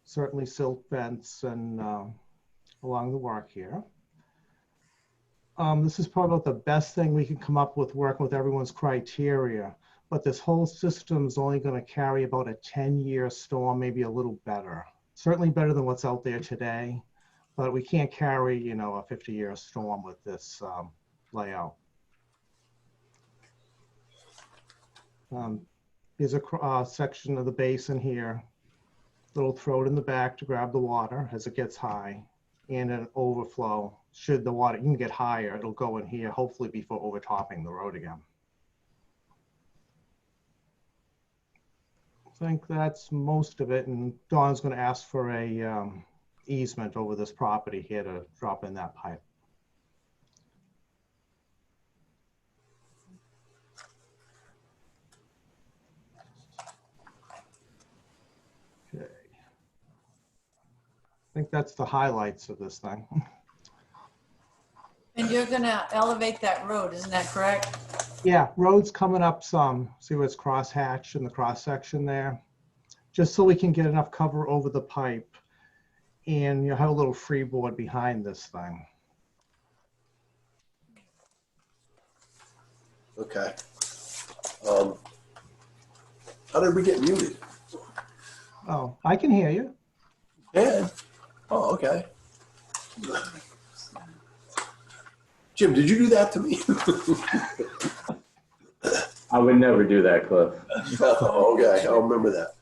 Certainly silt fence and along the work here. This is probably about the best thing we can come up with working with everyone's criteria, but this whole system is only going to carry about a 10-year storm, maybe a little better. Certainly better than what's out there today, but we can't carry, you know, a 50-year storm with this layout. Here's a section of the basin here. Little throat in the back to grab the water as it gets high, and an overflow. Should the water even get higher, it'll go in here, hopefully before overtopping the road again. I think that's most of it, and Dawn's going to ask for a easement over this property here to drop in that pipe. Okay. I think that's the highlights of this thing. And you're gonna elevate that road, isn't that correct? Yeah, road's coming up some. See where it's cross-hatched in the cross-section there? Just so we can get enough cover over the pipe. And you'll have a little freeboard behind this thing. Okay. How did we get muted? Oh, I can hear you. Yeah. Oh, okay. Jim, did you do that to me? I would never do that, Cliff. Oh, okay, I'll remember that.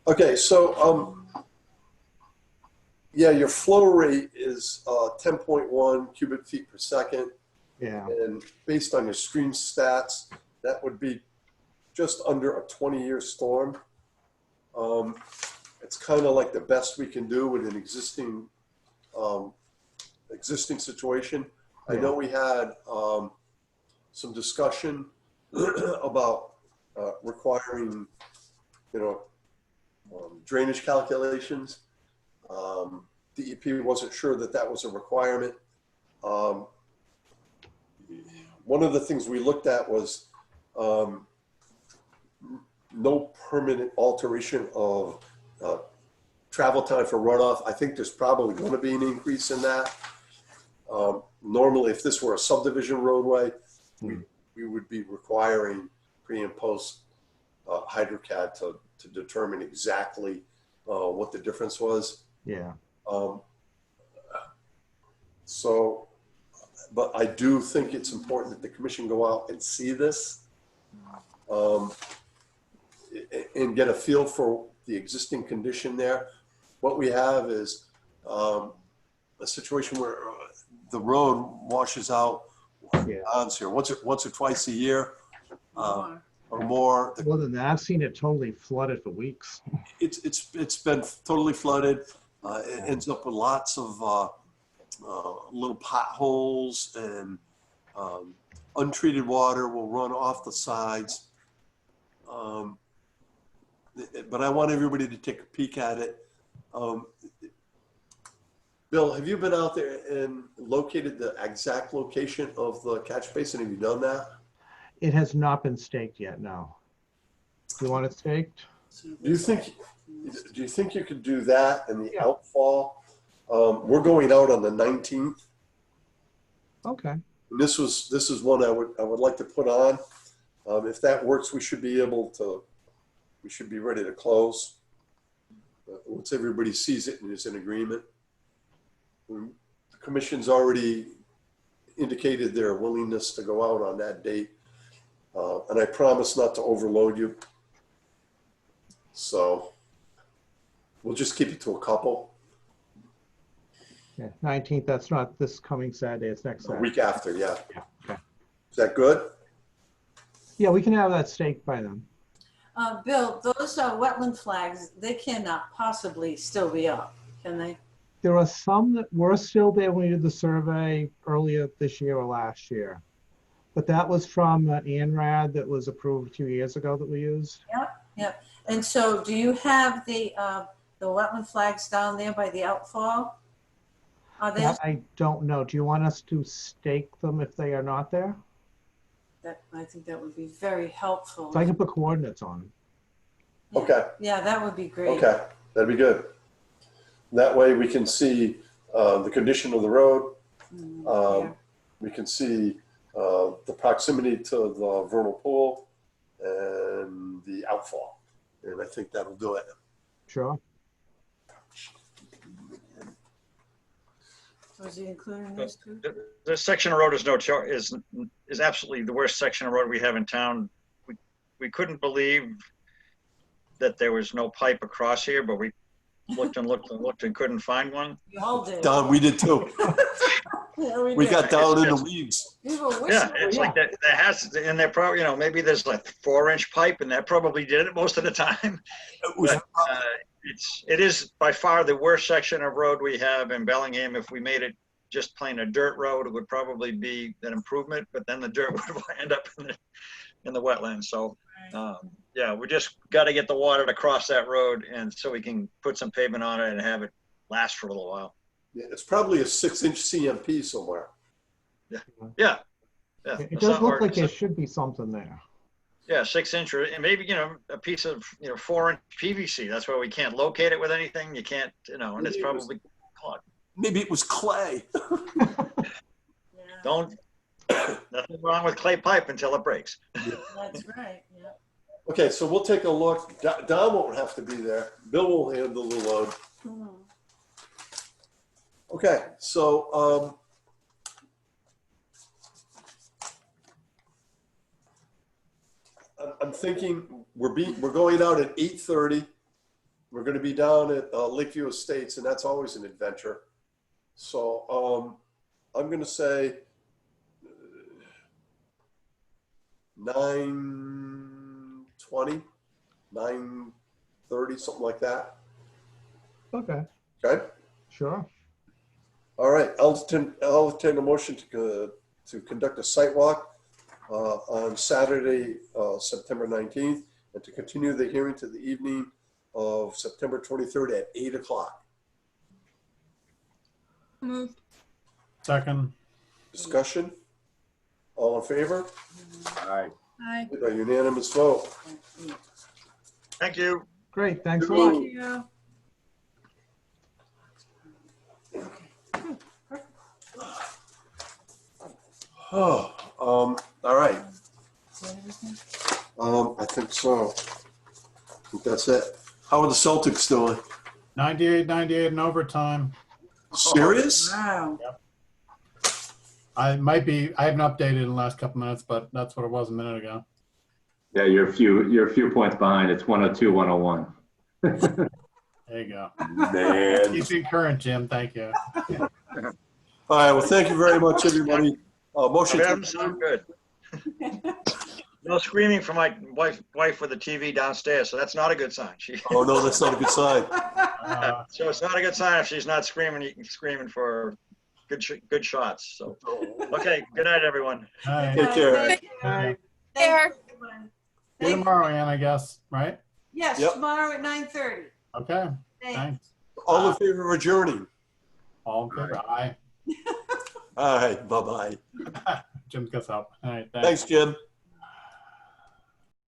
Okay, so yeah, your flow rate is 10.1 cubic feet per second. Yeah. And based on your stream stats, that would be just under a 20-year storm. It's kind of like the best we can do with an existing situation. I know we had some discussion about requiring, you know, drainage calculations. DEP wasn't sure that that was a requirement. One of the things we looked at was no permanent alteration of travel time for runoff. I think there's probably going to be an increase in that. normally, if this were a subdivision roadway, we would be requiring pre and post HydroCAD to determine exactly what the difference was. Yeah. So, but I do think it's important that the commission go out and see this and get a feel for the existing condition there. What we have is a situation where the road washes out once here once or twice a year or more. More than that, I've seen it totally flooded for weeks. It's been totally flooded. It ends up with lots of little potholes, and untreated water will run off the sides. But I want everybody to take a peek at it. Bill, have you been out there and located the exact location of the catch basin? Have you done that? It has not been staked yet, no. Do you want it staked? Do you think you could do that in the outfall? We're going out on the 19th. Okay. This is one I would like to put on. If that works, we should be ready to close once everybody sees it and is in agreement. The commission's already indicated their willingness to go out on that date, and I promise not to overload you. So we'll just keep it to a couple. Yeah, 19th, that's not this coming Saturday, it's next Saturday. A week after, yeah. Okay. Is that good? Yeah, we can have that staked by then. Bill, those wetland flags, they cannot possibly still be up, can they? There are some that were still there when we did the survey earlier this year or last year. But that was from ANRAD that was approved 2 years ago that we used. Yep. And so do you have the wetland flags down there by the outfall? Are they? That I don't know. Do you want us to stake them if they are not there? I think that would be very helpful. So I can put coordinates on them. Okay. Yeah, that would be great. Okay, that'd be good. That way we can see the condition of the road. We can see the proximity to the vernal pool and the outfall. And I think that'll do it. Sure. Was he including those two? The section of road is absolutely the worst section of road we have in town. We couldn't believe that there was no pipe across here, but we looked and looked and looked and couldn't find one. We all did. Don, we did too. Yeah, we got down in the weeds. Yeah, it's like that has, and they're probably, maybe there's like 4-inch pipe, and that probably did it most of the time. But, it is by far the worst section of road we have in Bellingham. If we made it just plain a dirt road, it would probably be an improvement, but then the dirt would end up in the wetlands. So yeah, we just got to get the water to cross that road, and so we can put some pavement on it and have it last for a little while. Yeah, it's probably a 6-inch CMP somewhere. Yeah. It does look like there should be something there. Yeah, 6-inch, and maybe, a piece of, 4-inch PVC. That's why we can't locate it with anything. You can't, and it's probably clogged. Maybe it was clay. Nothing wrong with clay pipe until it breaks. That's right, yeah. Okay, so we'll take a look. Don won't have to be there. Bill will handle the load. Okay, so I'm thinking we're going out at 8:30. We're going to be down at Lakeview Estates, and that's always an adventure. So I'm going to say 9:20, 9:30, something like that. Okay. Okay. Sure. All right. I'll entertain a motion to conduct a site walk on Saturday, September 19th, and to continue the hearing to the evening of September 23rd at 8 o'clock. Moved. Second. Discussion? All in favor? Aye. Aye. A unanimous vote. Thank you. Great. Thanks a Thank lot. Thank you. Oh, all right. Is that everything? I think so. I think that's it. How are the Celtics doing? 98 in overtime. Serious? Wow. I haven't updated in the last couple minutes, but that's what it was a minute ago. Yeah, you're a few points behind. It's 102, 101. There you go. Man. Keep it current, Jim. Thank you. All right. Well, thank you very much, everybody. Motion. That doesn't sound good. No screaming from my wife with the TV downstairs, so that's not a good sign. Oh no, that's not a good sign. So it's not a good sign if she's not screaming for good shots. So, okay, good night, everyone. All right. Take care. Thank There. See you tomorrow, Ann, I guess, right? Yes, Yep. tomorrow at 9:30. Okay. Thanks. Thanks. All in favor of adjourning? All in favor? Aye. All right. Bye-bye. Jim gets up. All right. Thanks, Jim.